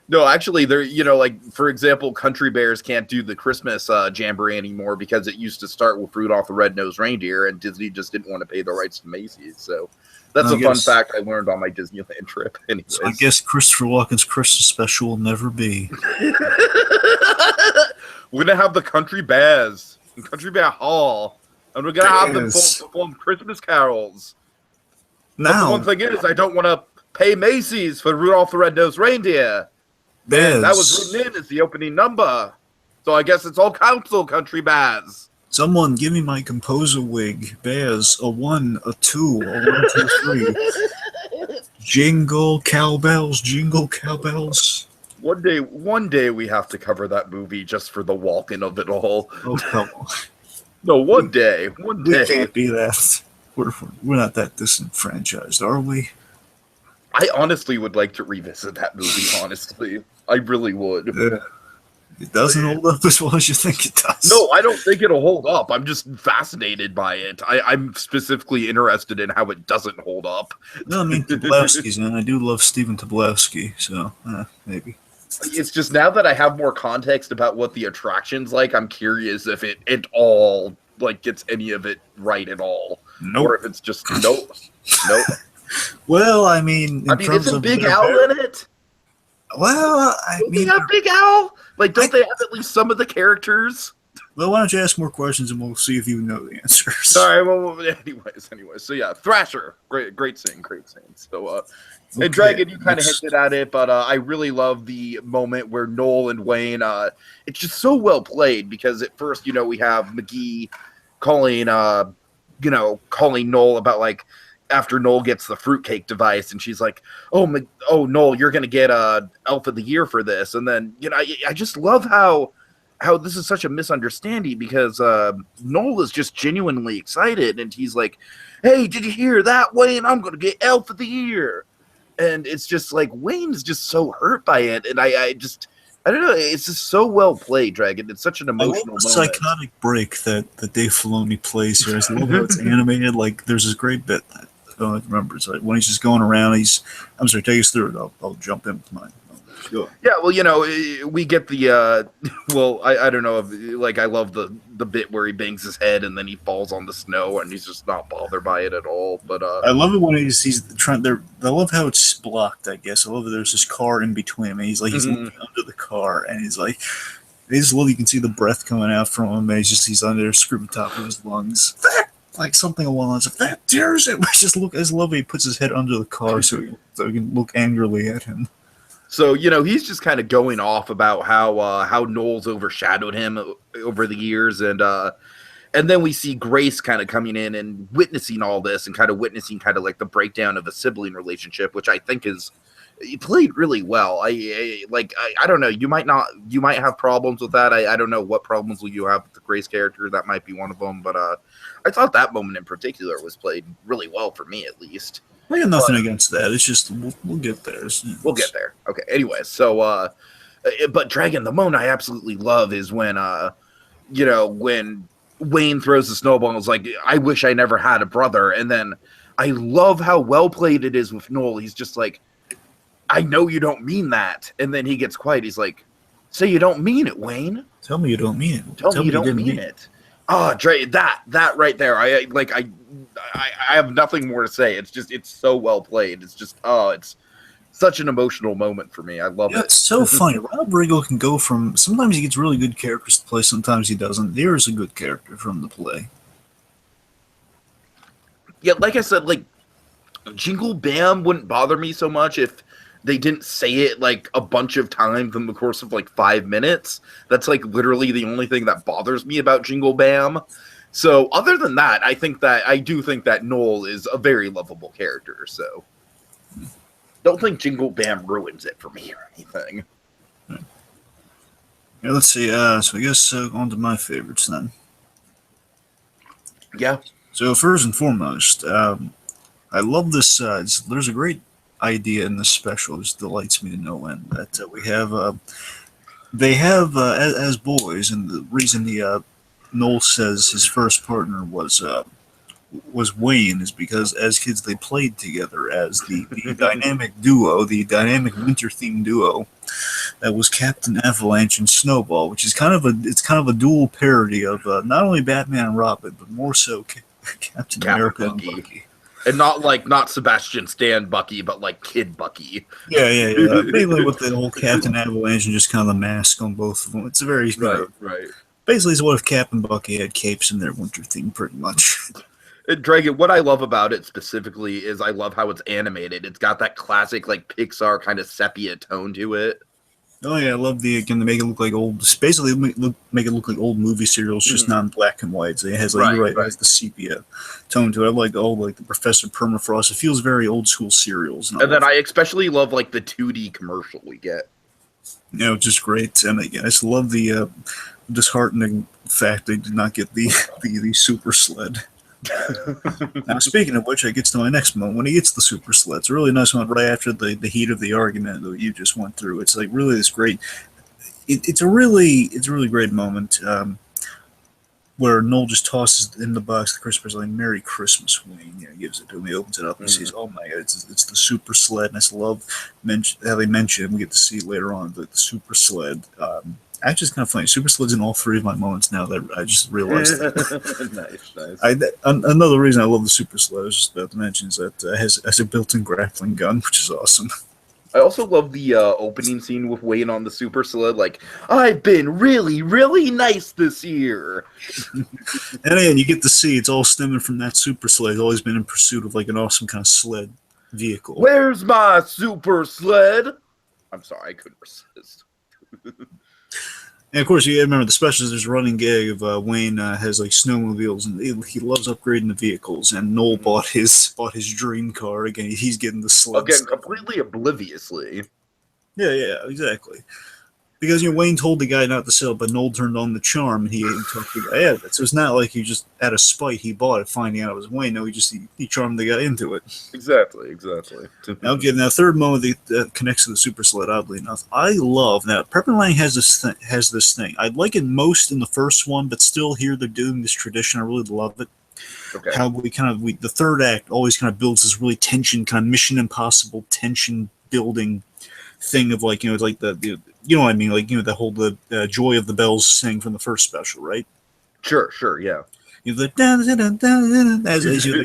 No, actually, there. Like for example, Country Bears can't do the Christmas jamboree anymore because it used to start with Rudolph the Red-Nosed Reindeer, and Disney just didn't want to pay the rights to Macy's. So that's a fun fact I learned on my Disneyland trip. Anyways. So I guess Christopher Walken's Christmas special will never be. We're gonna have the Country Bears in Country Bear Hall, and we're gonna have them perform Christmas carols. Now, but the one thing is, I don't want to pay Macy's for Rudolph the Red-Nosed Reindeer. That was written in as the opening number. So I guess it's all council, Country Bears. Someone give me my composer wig. Bears, a 1, a 2, a 1, 2, 3. Jingle cowbells, jingle cowbells. One day we have to cover that movie just for the Walken of it all. Oh, come on. No, one day. We can't be that. We're not that disenfranchised, are we? I honestly would like to revisit that movie, honestly. I really would. It doesn't hold up as well as you think it does. No, I don't think it'll hold up. I'm just fascinated by it. I'm specifically interested in how it doesn't hold up. No, I mean, Tobolowsky's in it. I do love Stephen Tobolowsky, so maybe. It's just now that I have more context about what the attraction's like, I'm curious if it all like gets any of it right at all. Nope. Or if it's just nope. Well, I mean, isn't Big Al in it? Well, I mean, have Big Al? Like, don't they have at least some of the characters? Well, why don't you ask more questions and we'll see if you know the answers. Sorry. Well, anyways. So yeah, Thrasher, great scene. So, and Dragon, you kind of hinted at it, but I really love the moment where Null and Wayne. It's just so well played because at first, we have McGee calling Null about like. After Null gets the fruitcake device, and she's like, "Oh, Null, you're gonna get Elf of the Year for this." And then I just love how this is such a misunderstanding because Null is just genuinely excited, and he's like, "Hey, did you hear that, Wayne? I'm gonna get Elf of the Year," and it's just like Wayne's just so hurt by it, and I don't know. It's just so well played, Dragon. It's such an emotional moment. Psychotic break that Dave Filoni plays here. I love how it's animated. Like there's this great bit that. I remember. It's like when he's just going around. I'm sorry. Take us through it. I'll jump in with mine. Sure. Yeah. Well, we get the. Well, I don't know. Like I love the bit where he bangs his head and then he falls on the snow and he's just not bothered by it at all. But I love it when he's trying. I love how it's blocked. I guess I love that there's this car in between him. And he's looking under the car and he's like. I just love you can see the breath coming out from him. And he's under there screaming top of his lungs. Like something along the lines of that dares it. I just love he puts his head under the car so he can look angrily at him. So he's just kind of going off about how Noel's overshadowed him over the years, and then we see Grace kind of coming in and witnessing all this and kind of witnessing like the breakdown of a sibling relationship, which I think is played really well. I don't know. You might have problems with that. I don't know what problems will you have with the Grace character. That might be one of them, but I thought that moment in particular was played really well for me, at least. I got nothing against that. It's just we'll get there. We'll get there. Okay. Anyway, so but Dragon, the moment I absolutely love is when when Wayne throws the snowball and is like, "I wish I never had a brother," and then I love how well played it is with Noel. He's just like, "I know you don't mean that," and then he gets quiet. He's like, "So you don't mean it, Wayne? Tell me you don't mean it. Tell me you don't mean it." Oh, Dre, that right there. I have nothing more to say. It's so well played. It's just it's such an emotional moment for me. I love it. It's so funny. Rob Riggle can go from sometimes he gets really good characters to play, sometimes he doesn't. There is a good character from the play. Yeah, like I said, like Jingle Bam wouldn't bother me so much if they didn't say it like a bunch of times in the course of like 5 minutes. That's like literally the only thing that bothers me about Jingle Bam. So other than that, I do think that Null is a very lovable character. So don't think Jingle Bam ruins it for me or anything. Yeah, let's see. So I guess on to my favorites then. Yeah. So first and foremost, I love this. There's a great idea in this special. It just delights me to no end that we have. They have as boys, and the reason the Noel says his first partner was Wayne is because as kids they played together as the dynamic duo, the dynamic winter themed duo that was Captain Avalanche and Snowball, which is kind of a dual parody of not only Batman and Robin, but more so Captain America and Bucky. And not Sebastian Stan Bucky, but like Kid Bucky. Yeah. Mainly with the whole Captain Avalanche and just kind of the mask on both of them. It's a very right. Basically, it's what if Captain Bucky had capes in their winter theme, pretty much. Dragon, what I love about it specifically is I love how it's animated. It's got that classic like Pixar kind of sepia tone to it. Oh yeah, I love can they make it look like old? Basically, make it look like old movie serials, just not in black and white. So it has it has the sepia tone to it. I like the Professor Permafrost. It feels very old school serials. And then I especially love like the 2D commercial we get. Just great. And again, I just love the disheartening fact they did not get the super sled. Now, speaking of which, I gets to my next moment when he gets the super sled. It's a really nice one right after the heat of the argument that you just went through. It's like really this great. It's a really great moment where Noel just tosses in the box the Christmas like "Merry Christmas, Wayne." He gives it to him. He opens it up and sees, oh my God, it's the super sled. And I just love how they mention it. We get to see it later on, the super sled. Actually, it's kind of funny. Super Sled's in all three of my moments now that I just realized that. Nice. Another reason I love the Super Sled, I was just about to mention, is that it has a built-in grappling gun, which is awesome. I also love the opening scene with Wayne on the Super Sled, like, I've been really, really nice this year. And again, you get to see it's all stemming from that Super Sled. He's always been in pursuit of like an awesome kind of sled vehicle. Where's my Super Sled? I'm sorry, I couldn't resist. And of course, you remember the specials. There's a running gag of Wayne has like snowmobiles, and he loves upgrading the vehicles. And Noel bought his dream car again. He's getting the sled. Again, completely obliviously. Yeah, exactly. Because Wayne told the guy not to sell, but Noel turned on the charm, and he took the guy out. So it's not like he just out of spite he bought it, finding out it was Wayne. No, he charmed the guy into it. Exactly. Now, third moment that connects to the super sled. Oddly enough, I love now. Prep and Lang has this thing. I like it most in the first one, but still here they're doing this tradition. I really love it. Okay. How the third act always kind of builds this really tension, kind of Mission Impossible tension building thing of like the you know what I mean, like the whole Joy of the Bells thing from the first special, right? Sure, yeah. As they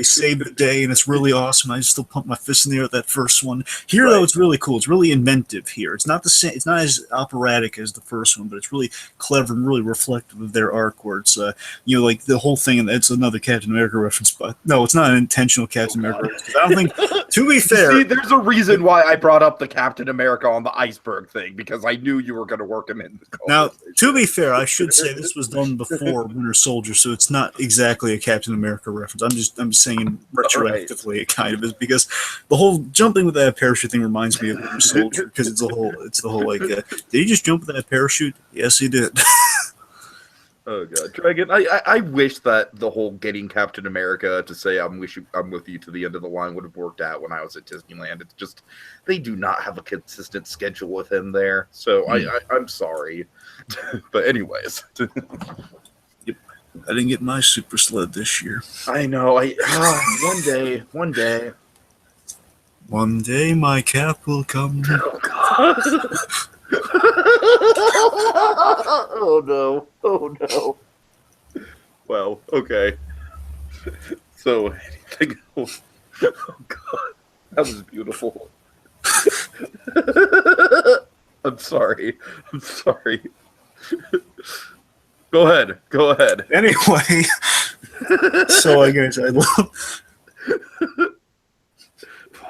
save the day, and it's really awesome. I still pump my fist in the air at that first one. Here, though, it's really cool. It's really inventive here. It's not the same. It's not as operatic as the first one, but it's really clever and really reflective of their arc. Where it's like the whole thing, and it's another Captain America reference, but no, it's not an intentional Captain America reference. I don't think. To be fair, see, there's a reason why I brought up the Captain America on the iceberg thing, because I knew you were going to work him in. Now, to be fair, I should say this was done before Winter Soldier, so it's not exactly a Captain America reference. I'm saying retroactively it kind of is, because the whole jumping with that parachute thing reminds me of Winter Soldier, because it's the whole like did he just jump with that parachute? Yes, he did. Oh God, Dragon! I wish that the whole getting Captain America to say I'm with you to the end of the line would have worked out when I was at Disneyland. It's just they do not have a consistent schedule with him there, so I'm sorry. But anyways. I didn't get my super sled this year. I know. One day. One day my cap will come. Oh God. Oh no. Well, okay. So anything else? Oh God. That was beautiful. I'm sorry. Go ahead. Anyway, so I guess I love.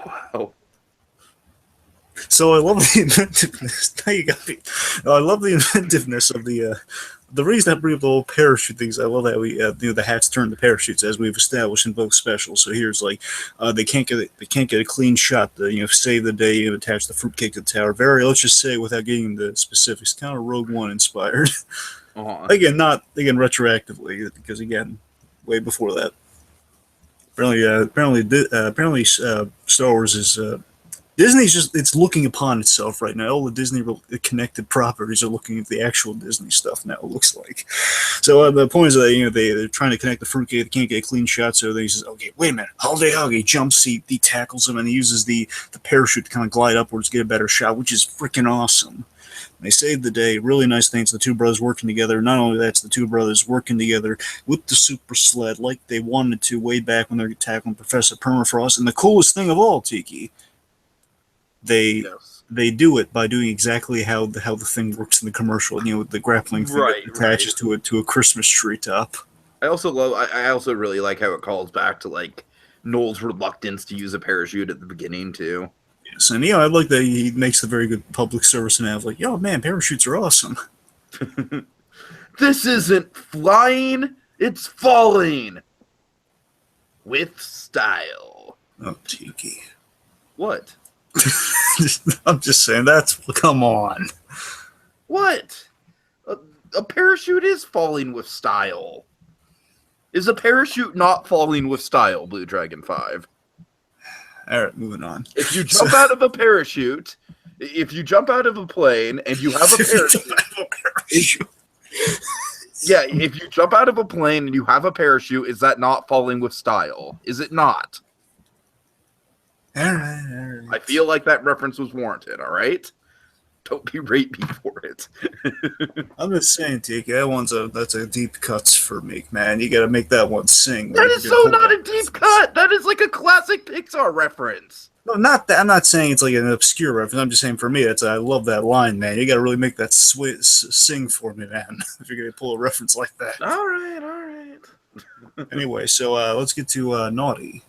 Wow. So I love the inventiveness. Now you got me. I love the inventiveness of the reason I bring up the whole parachute things. I love how we the hats turn to parachutes as we've established in both specials. So here's like they can't get a clean shot to save the day and attach the fruitcake to the tower. Let's just say without getting the specifics, kind of Rogue One inspired. Not retroactively because again, way before that. Apparently, Star Wars is Disney's it's looking upon itself right now. All the Disney connected properties are looking at the actual Disney stuff now. It looks like. So the point is that they're trying to connect the fruitcake. They can't get a clean shot. So they says, okay, wait a minute, Holiday Hog. He jumps, he tackles him, and he uses the parachute to kind of glide upwards, get a better shot, which is freaking awesome. They saved the day. Really nice things. The two brothers working together. Not only that, it's the two brothers working together with the super sled like they wanted to way back when they were tackling Professor Permafrost. And the coolest thing of all, Tiki, they do it by doing exactly how the thing works in the commercial. With the grappling thing that attaches to a Christmas tree top. I also really like how it calls back to like Noel's reluctance to use a parachute at the beginning too. Yes, and I like that he makes a very good public service announcement. Like, yo, man, parachutes are awesome. This isn't flying; it's falling with style. Oh, Tiki. What? I'm just saying come on. What? A parachute is falling with style. Is a parachute not falling with style, BlueDragonFive? All right, moving on. If you jump out of a parachute, if you jump out of a plane and you have a parachute, yeah, if you jump out of a plane and you have a parachute, is that not falling with style? Is it not? All right. I feel like that reference was warranted, all right? Don't berate me for it. I'm just saying, Tiki, that's a deep cuts for me, man. You got to make that one sing. That is so not a deep cut. That is like a classic Pixar reference. No, not that. I'm not saying it's like an obscure reference. I'm just saying for me, I love that line, man. You got to really make that sing for me, man. If you're gonna pull a reference like that. All right. Anyway, so let's get to Naughty.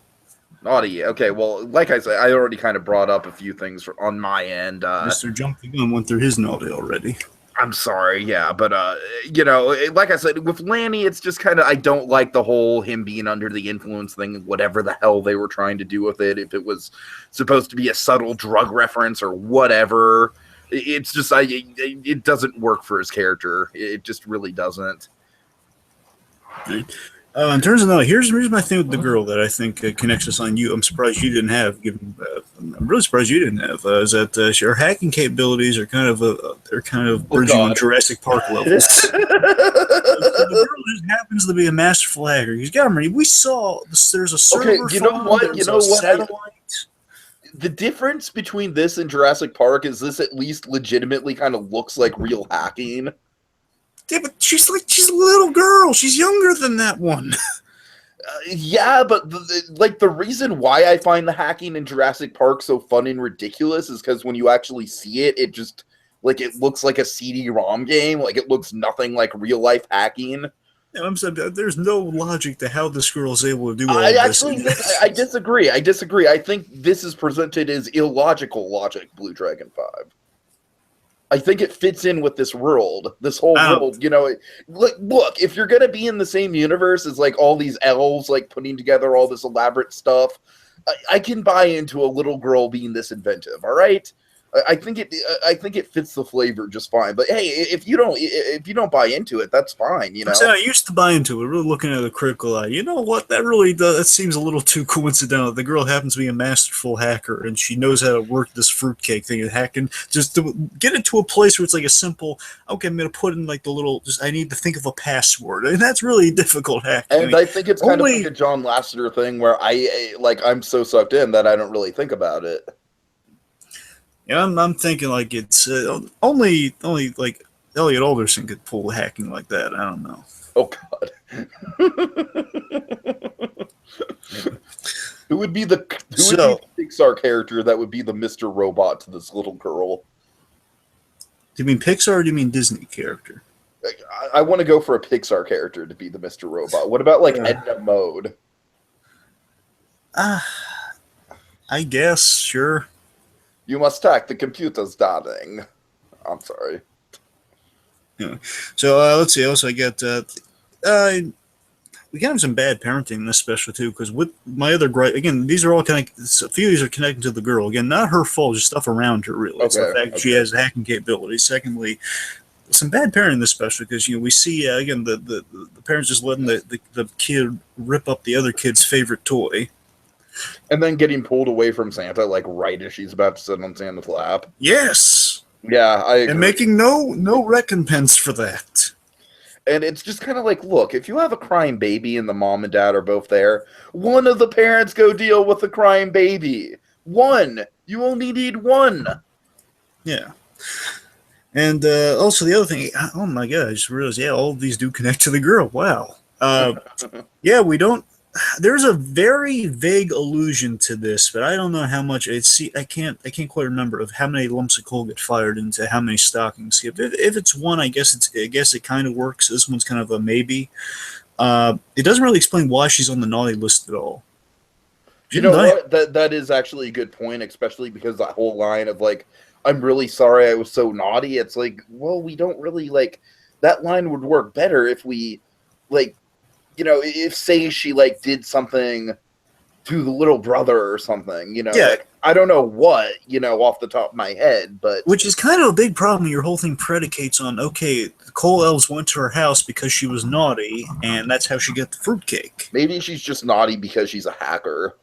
Naughty. Okay, well, like I said, I already kind of brought up a few things on my end. Mr. Jump the Gun went through his Naughty already. I'm sorry, yeah, but like I said, with Lanny, it's just kind of I don't like the whole him being under the influence thing, whatever the hell they were trying to do with it. If it was supposed to be a subtle drug reference or whatever, it's just it doesn't work for his character. It just really doesn't. In terms of Naughty, here's my thing with the girl that I think connects us on you. I'm surprised you didn't have. I'm really surprised you didn't have. Is that her hacking capabilities are kind of bridging on Jurassic Park levels. The girl just happens to be a masterful hacker. He's got me. We saw there's a server. Okay, you know what? Satellite. The difference between this and Jurassic Park is this at least legitimately kind of looks like real hacking. Yeah, but she's a little girl. She's younger than that one. Yeah, but the reason why I find the hacking in Jurassic Park so fun and ridiculous is because when you actually see it, it just it looks like a CD-ROM game. Like it looks nothing like real life hacking. Yeah, I'm saying there's no logic to how this girl is able to do all this. I disagree. I think this is presented as illogical logic, BlueDragonFive. I think it fits in with this world, this whole world. Look, if you're gonna be in the same universe as like all these elves, like putting together all this elaborate stuff, I can buy into a little girl being this inventive. All right, I think it fits the flavor just fine. But hey, if you don't buy into it, that's fine. I used to buy into it. Really looking at a critical eye. You know what? That really does. That seems a little too coincidental. The girl happens to be a masterful hacker, and she knows how to work this fruitcake thing and hacking. Just to get it to a place where it's like a simple. Okay, I'm gonna put in like the little. I need to think of a password, and that's really difficult hacking. And I think it's kind of like a John Lasseter thing where I'm so sucked in that I don't really think about it. Yeah, I'm thinking like it's only like Elliot Alderson could pull hacking like that. I don't know. Oh God. Who would be the Pixar character that would be the Mr. Robot to this little girl? Do you mean Pixar or do you mean Disney character? I want to go for a Pixar character to be the Mr. Robot. What about Edna Mode? I guess, sure. You must hack the computers, darling. I'm sorry. Yeah. So let's see. Also, I got we got some bad parenting in this special too, because with my other gripe, again, these are all a few of these are connected to the girl. Again, not her fault, just stuff around her. Really, it's the fact that she has hacking capabilities. Secondly, some bad parenting in this special because we see again the parents just letting the kid rip up the other kid's favorite toy, and then getting pulled away from Santa like right as she's about to sit on Santa's lap. Yes. Yeah, I agree. And making no recompense for that. And it's just kind of like, look, if you have a crying baby and the mom and dad are both there, one of the parents go deal with the crying baby. One. You only need one. Yeah. And also the other thing, oh my god, I just realized, all of these do connect to the girl. Wow. Yeah, we don't. There's a very vague allusion to this, but I don't know how much. I can't quite remember of how many lumps of coal get fired into how many stockings. If it's one, I guess it kind of works. This one's kind of a maybe. It doesn't really explain why she's on the naughty list at all. You know what? That is actually a good point, especially because that whole line of like, I'm really sorry I was so naughty. It's like, well, we don't really like that line would work better if we like, if say she like did something to the little brother or something, like, I don't know what, off the top of my head, but which is kind of a big problem. Your whole thing predicates on, okay, the coal elves went to her house because she was naughty, and that's how she got the fruitcake. Maybe she's just naughty because she's a hacker.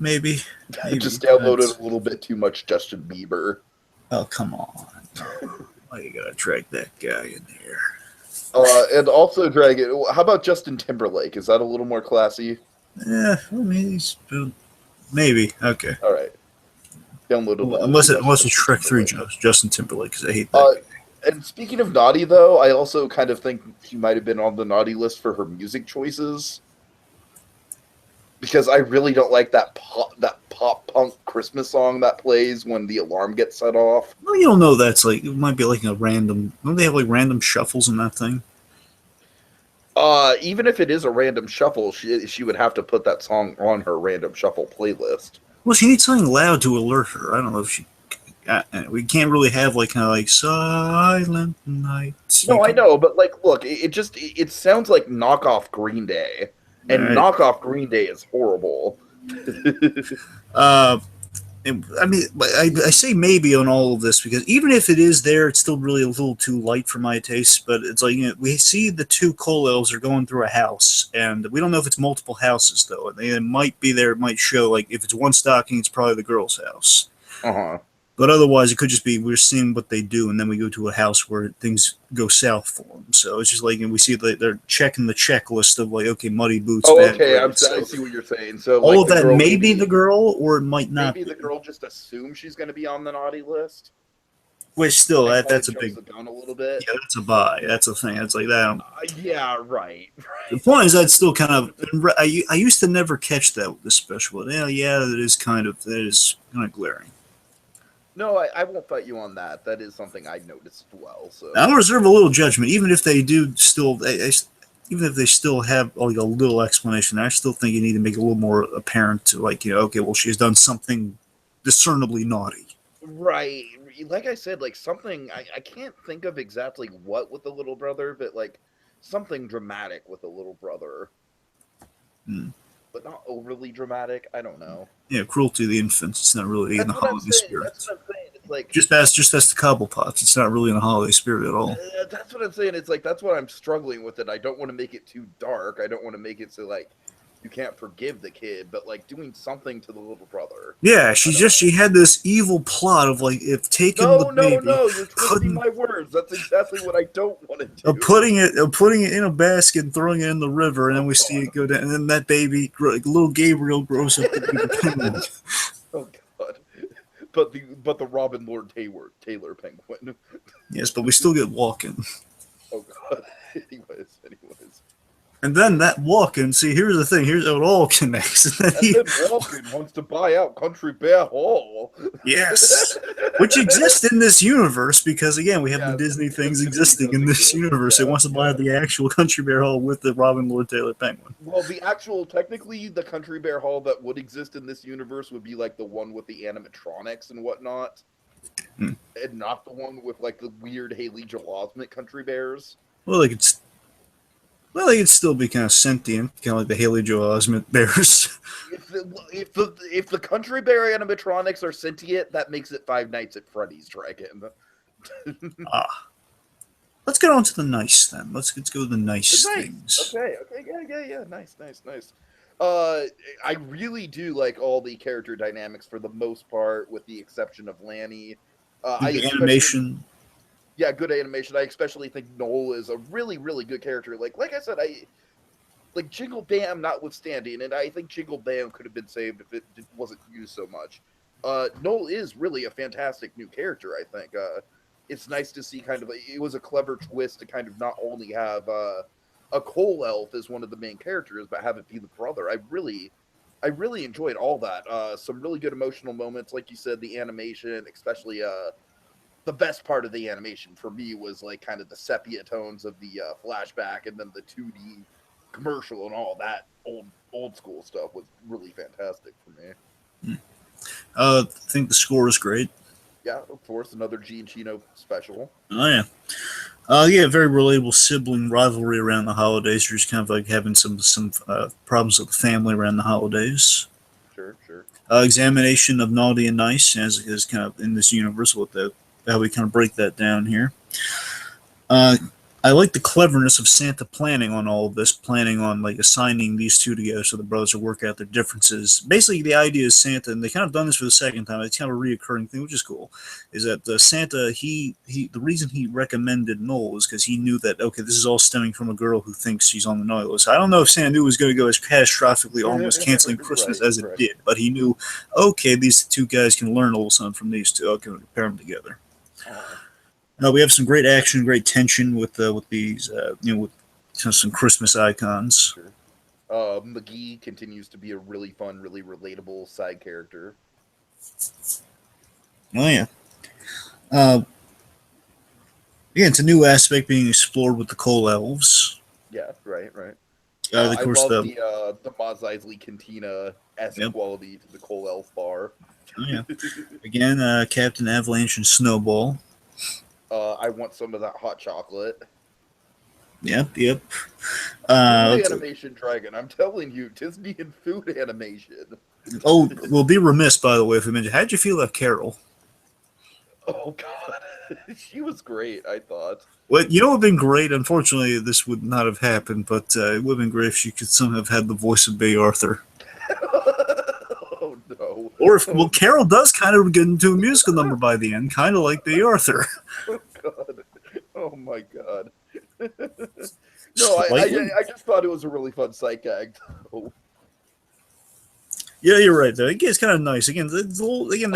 Maybe. Just downloaded a little bit too much Justin Bieber. Oh, come on. Why you gotta drag that guy in here? And also drag it. How about Justin Timberlake? Is that a little more classy? Yeah, I mean, maybe. Okay. All right. Download it. Unless it's Shrek 3 Justin Timberlake, because I hate that guy. And speaking of naughty, though, I also kind of think she might have been on the naughty list for her music choices. Because I really don't like that pop punk Christmas song that plays when the alarm gets set off. Well, you don't know that's like, it might be like a random, don't they have like random shuffles in that thing? Even if it is a random shuffle, she would have to put that song on her random shuffle playlist. Well, she needs something loud to alert her. I don't know if she, we can't really have like kind of like Silent Night. No, I know, but like, look, it sounds like knockoff Green Day. And knockoff Green Day is horrible. I mean, I say maybe on all of this because even if it is there, it's still really a little too light for my taste. But it's like, we see the two coal elves are going through a house, and we don't know if it's multiple houses though. It might be there. It might show like if it's one stocking, it's probably the girl's house. But otherwise, it could just be we're seeing what they do, and then we go to a house where things go south for them. So it's just like, and we see that they're checking the checklist of like, okay, muddy boots. Oh, okay, I see what you're saying. So all of that may be the girl, or it might not. Maybe the girl just assumes she's going to be on the naughty list. Which still, that's a big. Down a little bit. Yeah, that's a buy. That's a thing. It's like that. Yeah, right. The point is, that's still kind of. I used to never catch that with this special. But yeah, that is kind of glaring. No, I won't fight you on that. That is something I noticed as well. So I'll reserve a little judgment, even if they do still, even if they still have like a little explanation. I still think you need to make it a little more apparent to, like, okay, well, she's done something discernibly naughty. Right. Like I said, like something I can't think of exactly what with the little brother, but like something dramatic with the little brother. But not overly dramatic. I don't know. Yeah, cruelty to the infants. It's not really in the holiday spirit. That's what I'm saying. It's like just as the Cobblepots. It's not really in the holiday spirit at all. That's what I'm saying. It's like that's what I'm struggling with. It. I don't want to make it too dark. I don't want to make it so like you can't forgive the kid, but like doing something to the little brother. Yeah, she had this evil plot of like if taking the baby. No, you're twisting my words. That's exactly what I don't want to do. Putting it in a basket and throwing it in the river, and then we see it go down, and then that baby, little Gabriel, grows up to be the penguin. Oh God! But the Robin Lord Taylor penguin. Yes, but we still get walking. Oh God! Anyways. And then that walking, see, here's the thing, here's how it all connects. And then And then Walken wants to buy out Country Bear Hall. yes, which exists in this universe because, again, we have Yeah, the Disney things Disney existing does in this exist. universe. It Yeah, wants to buy yeah. the actual Country Bear Hall with the Robin Lord Taylor Penguin. Well, technically, the Country Bear Hall that would exist in this universe would be like the one with the animatronics and whatnot, Hmm. and not the one with like the weird Haley Joel Osment country bears. Well, they could still be kind of sentient, kind of like the Haley Joel Osment bears. If the country bear animatronics are sentient, that makes it Five Nights at Freddy's Dragon. Ah, let's get on to the nice then. Let's go to the nice things. Okay. Yeah. Nice. I really do like all the character dynamics for the most part, with the exception of Lanny. The animation. Yeah, good animation. I especially think Noel is a really, really good character. Like I said, I like Jingle Bam notwithstanding, and I think Jingle Bam could have been saved if it wasn't used so much. Noel is really a fantastic new character, I think. It's nice to see it was a clever twist to kind of not only have a coal elf as one of the main characters, but have it be the brother. I really enjoyed all that. Some really good emotional moments, like you said, the animation, especially the best part of the animation for me was like kind of the sepia tones of the flashback, and then the 2D commercial and all that old school stuff was really fantastic for me. I think the score is great. Yeah, of course, another Giacchino special. Oh yeah. Yeah, very relatable sibling rivalry around the holidays. You're just kind of like having some problems with the family around the holidays. Sure. Examination of naughty and nice as kind of in this universe. How we kind of break that down here. Uh, I like the cleverness of Santa planning on all of this, planning on like assigning these two together so the brothers will work out their differences. Basically, the idea is Santa, and they kind of done this for the second time. It's kind of a reoccurring thing, which is cool. Is that Santa the reason he recommended Noel is because he knew that okay, this is all stemming from a girl who thinks she's on the naughty list. I don't know if Santa knew it was going to go as catastrophically almost canceling Christmas as it did, but he knew okay, these two guys can learn a little something from these two. Okay, pair them together. We have some great action, great tension with these, with some Christmas icons. Sure. McGee continues to be a really fun, really relatable side character. Oh yeah. Yeah, it's a new aspect being explored with the Coal Elves. Yeah, right. Of course, I love the Mos Eisley Cantina-esque Yep. quality to the Coal Elf bar. Oh yeah. Again, Captain Avalanche and Snowball. I want some of that hot chocolate. Yep. Food animation dragon. I'm telling you, Disney and food animation. Oh, we'll be remiss, by the way, if we mention. How'd you feel about Carol? Oh God, she was great. I thought. Well, you know what would have been great? Unfortunately, this would not have happened, but it would have been great if she could somehow have had the voice of Bay Arthur. Oh no. Or if, well, Carol does kind of get into a musical number by the end, kind of like Bay Arthur. Oh God. Oh my God. No, I just thought it was a really fun sight gag. Yeah, you're right. Though it's kind of nice. Again, they're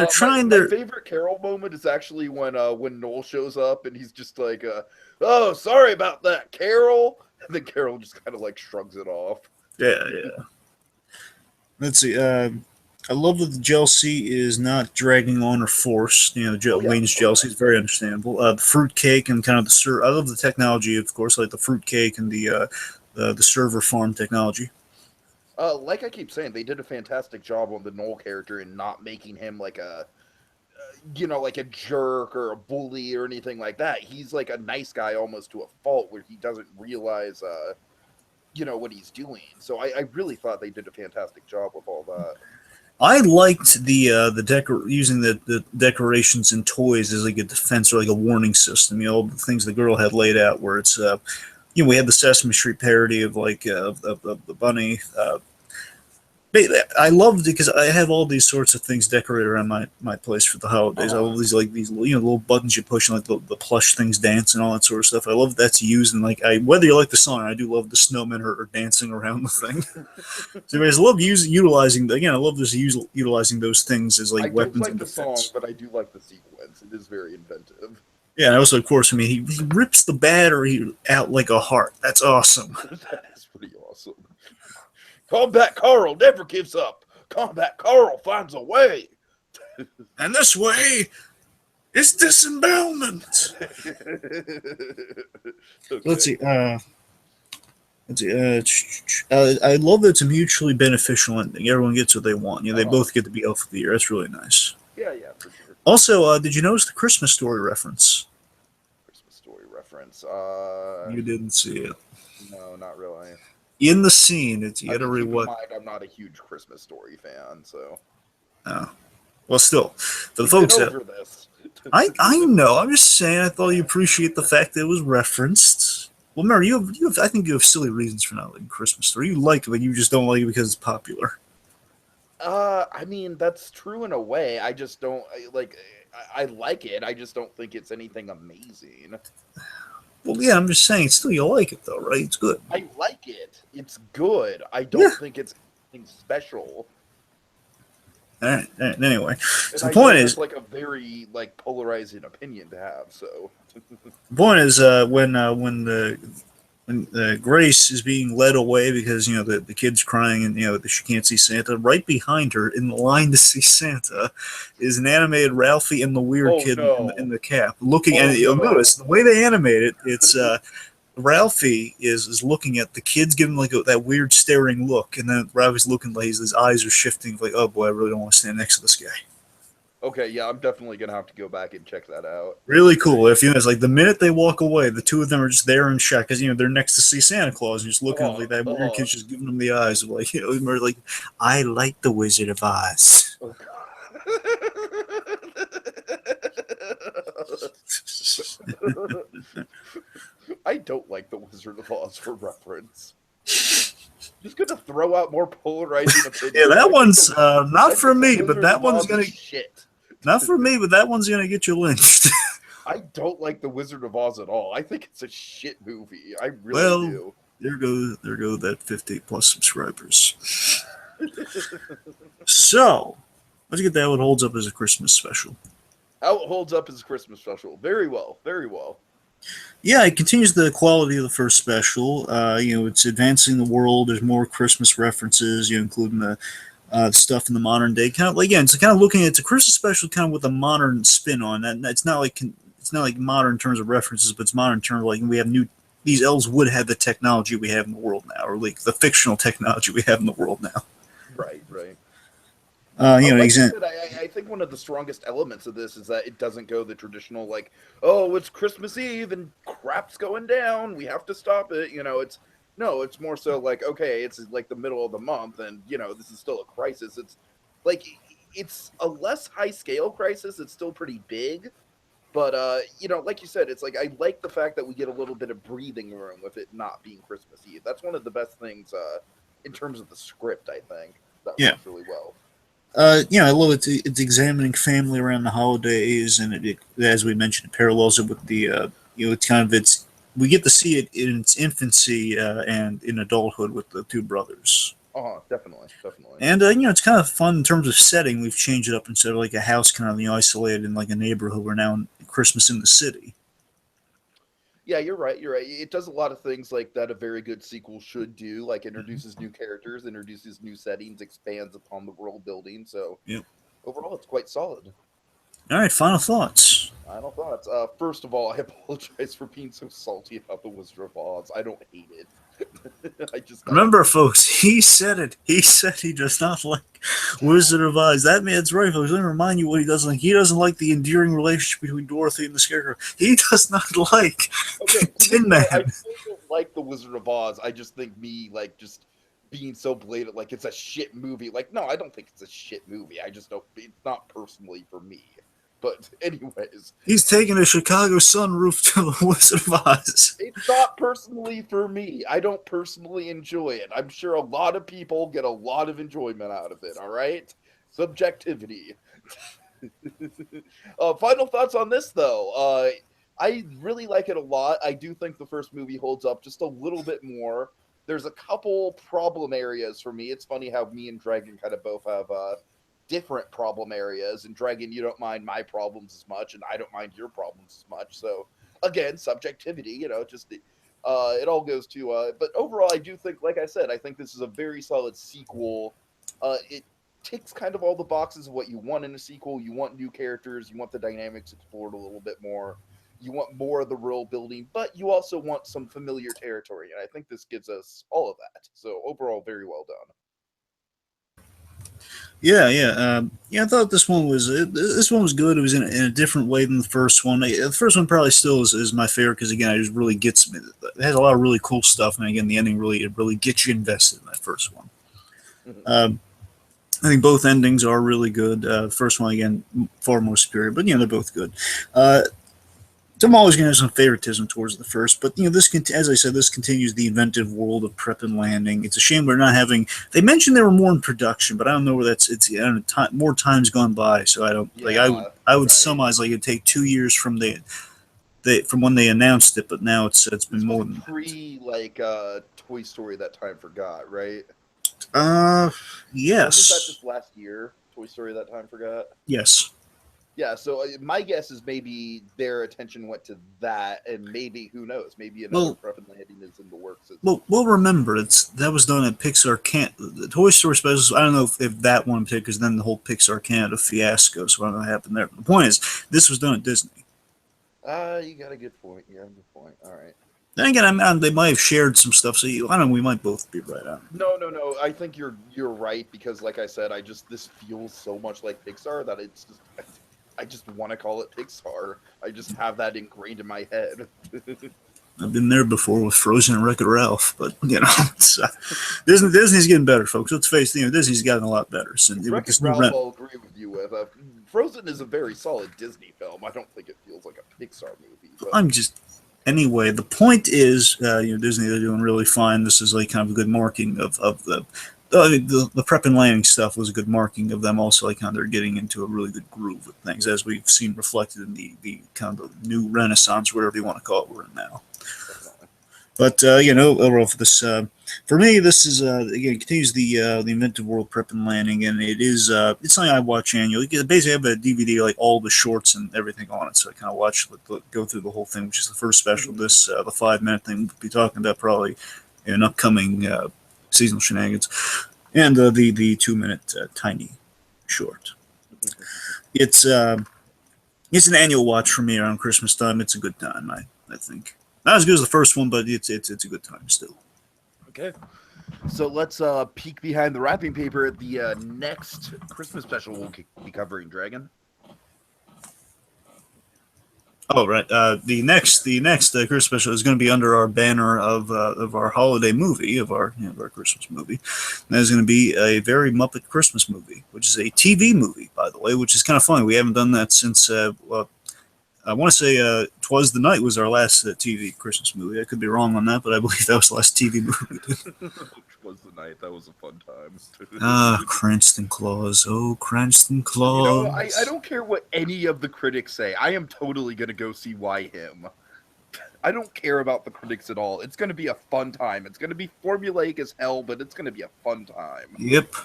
trying my to. favorite Carol moment is actually when Noel shows up and he's just like, "Oh, sorry about that, Carol," and then Carol just kind of like shrugs it off. Yeah. Let's see. I love that the jealousy is not dragging on or forced. Wayne's jealousy is very understandable. The fruitcake and kind of the syrup. I love the technology, of course, like the fruitcake and the server farm technology. Like I keep saying, they did a fantastic job on the Noel character in not making him like like a jerk or a bully or anything like that. He's like a nice guy almost to a fault, where he doesn't realize, what he's doing. So I really thought they did a fantastic job with all that. I liked using the decorations and toys as like a defense or like a warning system. All the things the girl had laid out, where it's we had the Sesame Street parody of like of the bunny. I loved it because I have all these sorts of things decorated around my place for the holidays. I love these little buttons you push and like the plush things dance and all that sort of stuff. I love that's used, and like whether you like the song, I do love the snowmen are dancing around the thing. So I love utilizing again. I love utilizing those things as like weapons. I don't like the song, but I do like the sequence. It is very inventive. Yeah, and also, of course, he rips the battery out like a heart. That's awesome. That is pretty Combat Carl never gives up. Combat Carl finds a way. And this way is disembowelment. Okay. Let's see. I love that it's a mutually beneficial ending. Everyone gets what they want. They both get to be Elf of the Year. That's really nice. Yeah, for sure. Also, did you notice the Christmas Story reference? Christmas Story reference. You didn't see it. No, not really. In the scene, you I gotta mean, keep in rewatch. mind, I'm not a huge Christmas Story fan, so. Oh. Well, still, for the We've folks been that over this. I know. I'm just saying. I thought you appreciate the fact that it was referenced. Well, Mary, you have. I think you have silly reasons for not liking Christmas Story. You like it, but you just don't like it because it's popular. I mean, that's true in a way. I just don't I like it. I just don't think it's anything amazing. Well, yeah, I'm just saying. Still, you like it though, right? It's good. I like it. It's good. I don't Yeah. think it's anything special. All right. Anyway, And so I the point know is, that's like a very polarizing opinion to have. So when Grace is being led away because the kid's crying and that she can't see Santa. Right behind her, in the line to see Santa, is an animated Ralphie and the weird kid in the cap looking. And you'll notice the way they animate it. It's Ralphie is looking at the kids, giving that weird staring look, and then Ralphie's looking like his eyes are shifting. Like, oh boy, I really don't want to stand next to this guy. Okay, yeah, I'm definitely gonna have to go back and check that out. Really cool. If it's like the minute they walk away, the two of them are just there in shock because they're next to see Santa Claus and just looking like that weird kid's just giving them the eyes of like like I like the Wizard of Oz. Oh, I don't like the Wizard of Oz for reference. Just gonna throw out more polarizing opinions. Yeah, that one's not for me, but that one's gonna shit. Not for me, but that one's gonna get you lynched. I don't like the Wizard of Oz at all. I think it's a shit movie. I really do. There go that 50 plus subscribers. So, let's get that. How it holds up as a Christmas special. How it holds up as a Christmas special. Very well. Very well. Yeah, it continues the quality of the first special. It's advancing the world. There's more Christmas references, including the stuff in the modern day. Kind of again, it's kind of looking at it's a Christmas special, kind of with a modern spin on that. It's not like modern in terms of references, but it's modern in terms of like we have new. These elves would have the technology we have in the world now, or like the fictional technology we have in the world now. Right. I think one of the strongest elements of this is that it doesn't go the traditional it's Christmas Eve and crap's going down. We have to stop it. It's more so okay, it's like the middle of the month and this is still a crisis. It's it's a less high scale crisis. It's still pretty big. But like you said, it's I like the fact that we get a little bit of breathing room with it not being Christmas Eve. That's one of the best things in terms of the script, I think. That works really well. I love it. It's examining family around the holidays, and it as we mentioned, it parallels it with the it's kind of we get to see it in its infancy and in adulthood with the two brothers. Definitely. And it's kind of fun in terms of setting. We've changed it up instead of like a house kind of isolated in like a neighborhood. We're now in Christmas in the city. Yeah, you're right. It does a lot of things like that a very good sequel should do, like introduces new characters, introduces new settings, expands upon the world building. So overall, it's quite solid. All right, final thoughts. First of all, I apologize for being so salty about the Wizard of Oz. I don't hate it. Remember, folks, he said it. He said he does not like Wizard of Oz. That man's right, folks. Let me remind you what he doesn't like. He doesn't like the endearing relationship between Dorothy and the Scarecrow. He does not like Tin Man. I still don't like the Wizard of Oz. I just think just being so blatant, it's a shit movie. No, I don't think it's a shit movie. I just don't. It's not personally for me. But anyways, he's taking a Chicago sunroof to the Wizard of Oz. It's not personally for me. I don't personally enjoy it. I'm sure a lot of people get a lot of enjoyment out of it. All right, subjectivity. Final thoughts on this, though. I really like it a lot. I do think the first movie holds up just a little bit more. There's a couple problem areas for me. It's funny how me and Dragon kind of both have different problem areas, and Dragon, you don't mind my problems as much, and I don't mind your problems as much. So again, subjectivity, just It all goes to, but overall, I do think, like I said, I think this is a very solid sequel. It ticks kind of all the boxes of what you want in a sequel. You want new characters, you want the dynamics explored a little bit more, you want more of the world building, but you also want some familiar territory, and I think this gives us all of that. So overall, very well done. Yeah, yeah, yeah. I thought this one was good. It was in a different way than the first one. The first one probably still is my favorite because again, it just really gets me. It has a lot of really cool stuff, and again, the ending really gets you invested in that first one. Um, I think both endings are really good. The first one again far more superior, but they're both good. Uh, I'm always going to have some favoritism towards the first, but this, as I said, this continues the inventive world of prep and landing. It's a shame we're not having. They mentioned there were more in production, but I don't know where that's. It's more time's gone by, so I don't like. I would summarize like it'd take 2 years from from when they announced it, but now it's been more than pre Toy Story that time forgot, right? Yes. Wasn't that just last year? Toy Story that time forgot. Yes. Yeah, so my guess is maybe their attention went to that, and maybe, who knows, maybe another prep and landing is in the works. Well, remember, that was done at Pixar the Toy Story specials. I don't know if that one particular, because then the whole Pixar Canada fiasco, so I don't know what happened there. The point is, this was done at Disney. You got a good point. All right. Then again, they might have shared some stuff, so I don't know, we might both be right on. No. I think you're right, because like I said, this feels so much like Pixar that it's just... I just want to call it Pixar. I just have that ingrained in my head. I've been there before with Frozen and Wreck-It Ralph, but it's, Disney's getting better, folks. Let's face it, Disney's gotten a lot better. Wreck-It Ralph, I'll agree with you with. Frozen is a very solid Disney film. I don't think it feels like a Pixar movie. But... Anyway, the point is, Disney, they're doing really fine. This is like kind of a good marking of the prep and landing stuff was a good marking of them. Also, like, kind of they're getting into a really good groove with things, as we've seen reflected in the kind of the new renaissance, whatever you want to call it, we're in now. But overall, for me, this is again continues the inventive world prep and landing, and it's something I watch annually. Basically, I have a DVD like all the shorts and everything on it, so I kind of go through the whole thing, which is the first special. This the 5-minute thing we'll be talking about probably in an upcoming seasonal shenanigans, and the 2-minute tiny short. It's an annual watch for me around Christmas time. It's a good time, I think. Not as good as the first one, but it's a good time still. Okay, so let's peek behind the wrapping paper at the next Christmas special we'll be covering, Dragon. Oh, right. The next Christmas special is going to be under our banner of our holiday movie, of our Christmas movie. And that is going to be a very Muppet Christmas movie, which is a TV movie, by the way, which is kind of funny. We haven't done that since I want to say "Twas the Night" was our last TV Christmas movie. I could be wrong on that, but I believe that was the last TV movie. "Twas the Night." That was a fun time. Cranston Claus. Oh, Cranston Claus. I don't care what any of the critics say. I am totally going to go see Why Him. I don't care about the critics at all. It's going to be a fun time. It's going to be formulaic as hell, but it's going to be a fun time. Yep.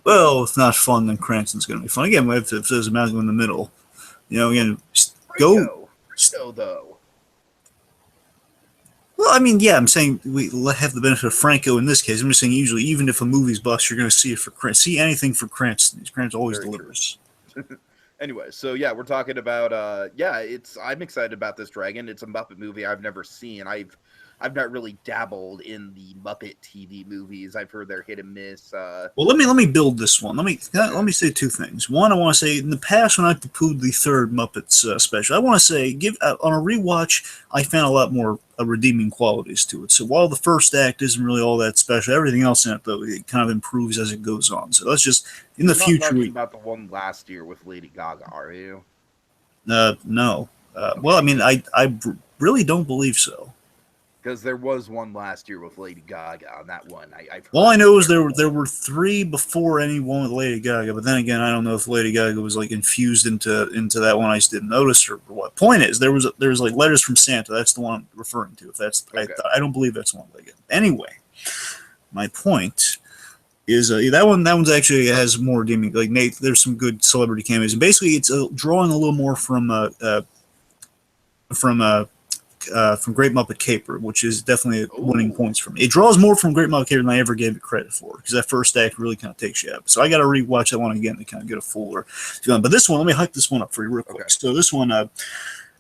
Well, if not fun, then Cranston's going to be fun. Again, if there's a Malcolm in the middle. Again, go though. Well, I mean, yeah, I'm saying we have the benefit of Franco in this case. I'm just saying, usually, even if a movie's bust, you're going to see it see anything for Cranston. Cranston always delivers. Anyway, so yeah, we're talking about I'm excited about this, Dragon. It's a Muppet movie I've never seen. I've not really dabbled in the Muppet TV movies. I've heard they're hit and miss. Well, let me build this one. Let me say two things. One, I want to say in the past when I poo-pooed the third Muppets special, I want to say on a rewatch, I found a lot more redeeming qualities to it. So while the first act isn't really all that special, everything else in it though it kind of improves as it goes on. So let's just in the future. You're not talking about the one last year with Lady Gaga, are you? No. Well, I mean, I really don't believe so. Because there was one last year with Lady Gaga on that one. All I know is there were 3 before any one with Lady Gaga, but then again, I don't know if Lady Gaga was like infused into that one. I just didn't notice or what. Point is, there was like Letters from Santa. That's the one I'm referring to. If that's okay. I don't believe that's the one Lady Gaga. Anyway, my point is that one's actually has more redeeming. Like Nate, there's some good celebrity cameos, and basically it's drawing a little more from from Great Muppet Caper, which is definitely winning points for me. It draws more from Great Muppet Caper than I ever gave it credit for, because that first act really kind of takes you up. So I got to rewatch that one again to kind of get a fuller feeling. But this one, let me hype this one up for you real quick. Okay. So this one,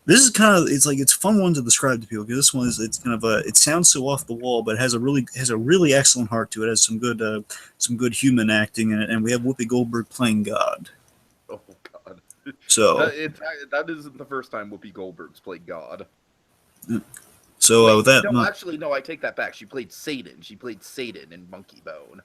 this is kind of, it's a fun one to describe to people, because this one is, it's kind of it sounds so off the wall, but it has a really excellent heart to it. It has some good human acting in it, and we have Whoopi Goldberg playing God. Oh God! So that isn't the first time Whoopi Goldberg's played God. So with that, no, I take that back. She played Satan. She played Satan in Monkey Bone.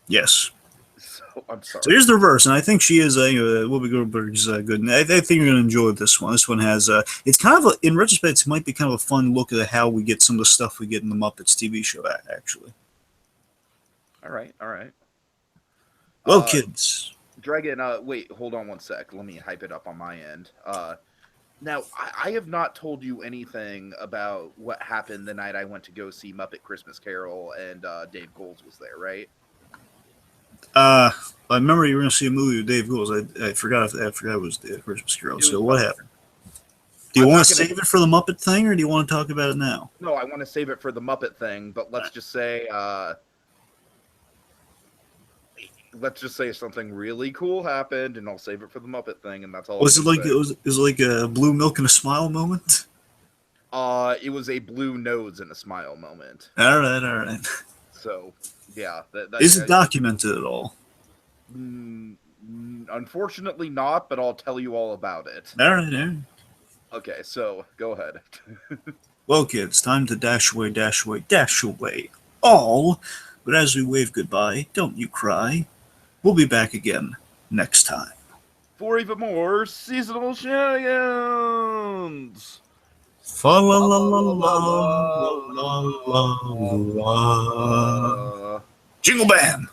Yes. So I'm sorry. So here's the reverse, and I think she is Whoopi Goldberg's good. And I think you're gonna enjoy this one. This one has it's kind of in retrospect, it might be kind of a fun look at how we get some of the stuff we get in the Muppets TV show. Actually. All right. Well, kids. Dragon, wait, hold on one sec. Let me hype it up on my end. Now, I have not told you anything about what happened the night I went to go see Muppet Christmas Carol, and Dave Goelz was there, right? I remember you were going to see a movie with Dave Goelz. I forgot it was the Christmas Carol. So what happened? Do you want to save it for the Muppet thing, or do you want to talk about it now? No, I want to save it for the Muppet thing, but let's just say something really cool happened, and I'll save it for the Muppet thing, and that's all. Was it like a blue milk and a smile moment? It was a blue nose and a smile moment. All right. So, yeah. Is it documented at all? Unfortunately not, but I'll tell you all about it. All right. Okay, so go ahead. Well, kids, time to dash away, all. But as we wave goodbye, don't you cry. We'll be back again next time. For even more seasonal shenanigans! Fa la la la la la la la. Jingle Bam!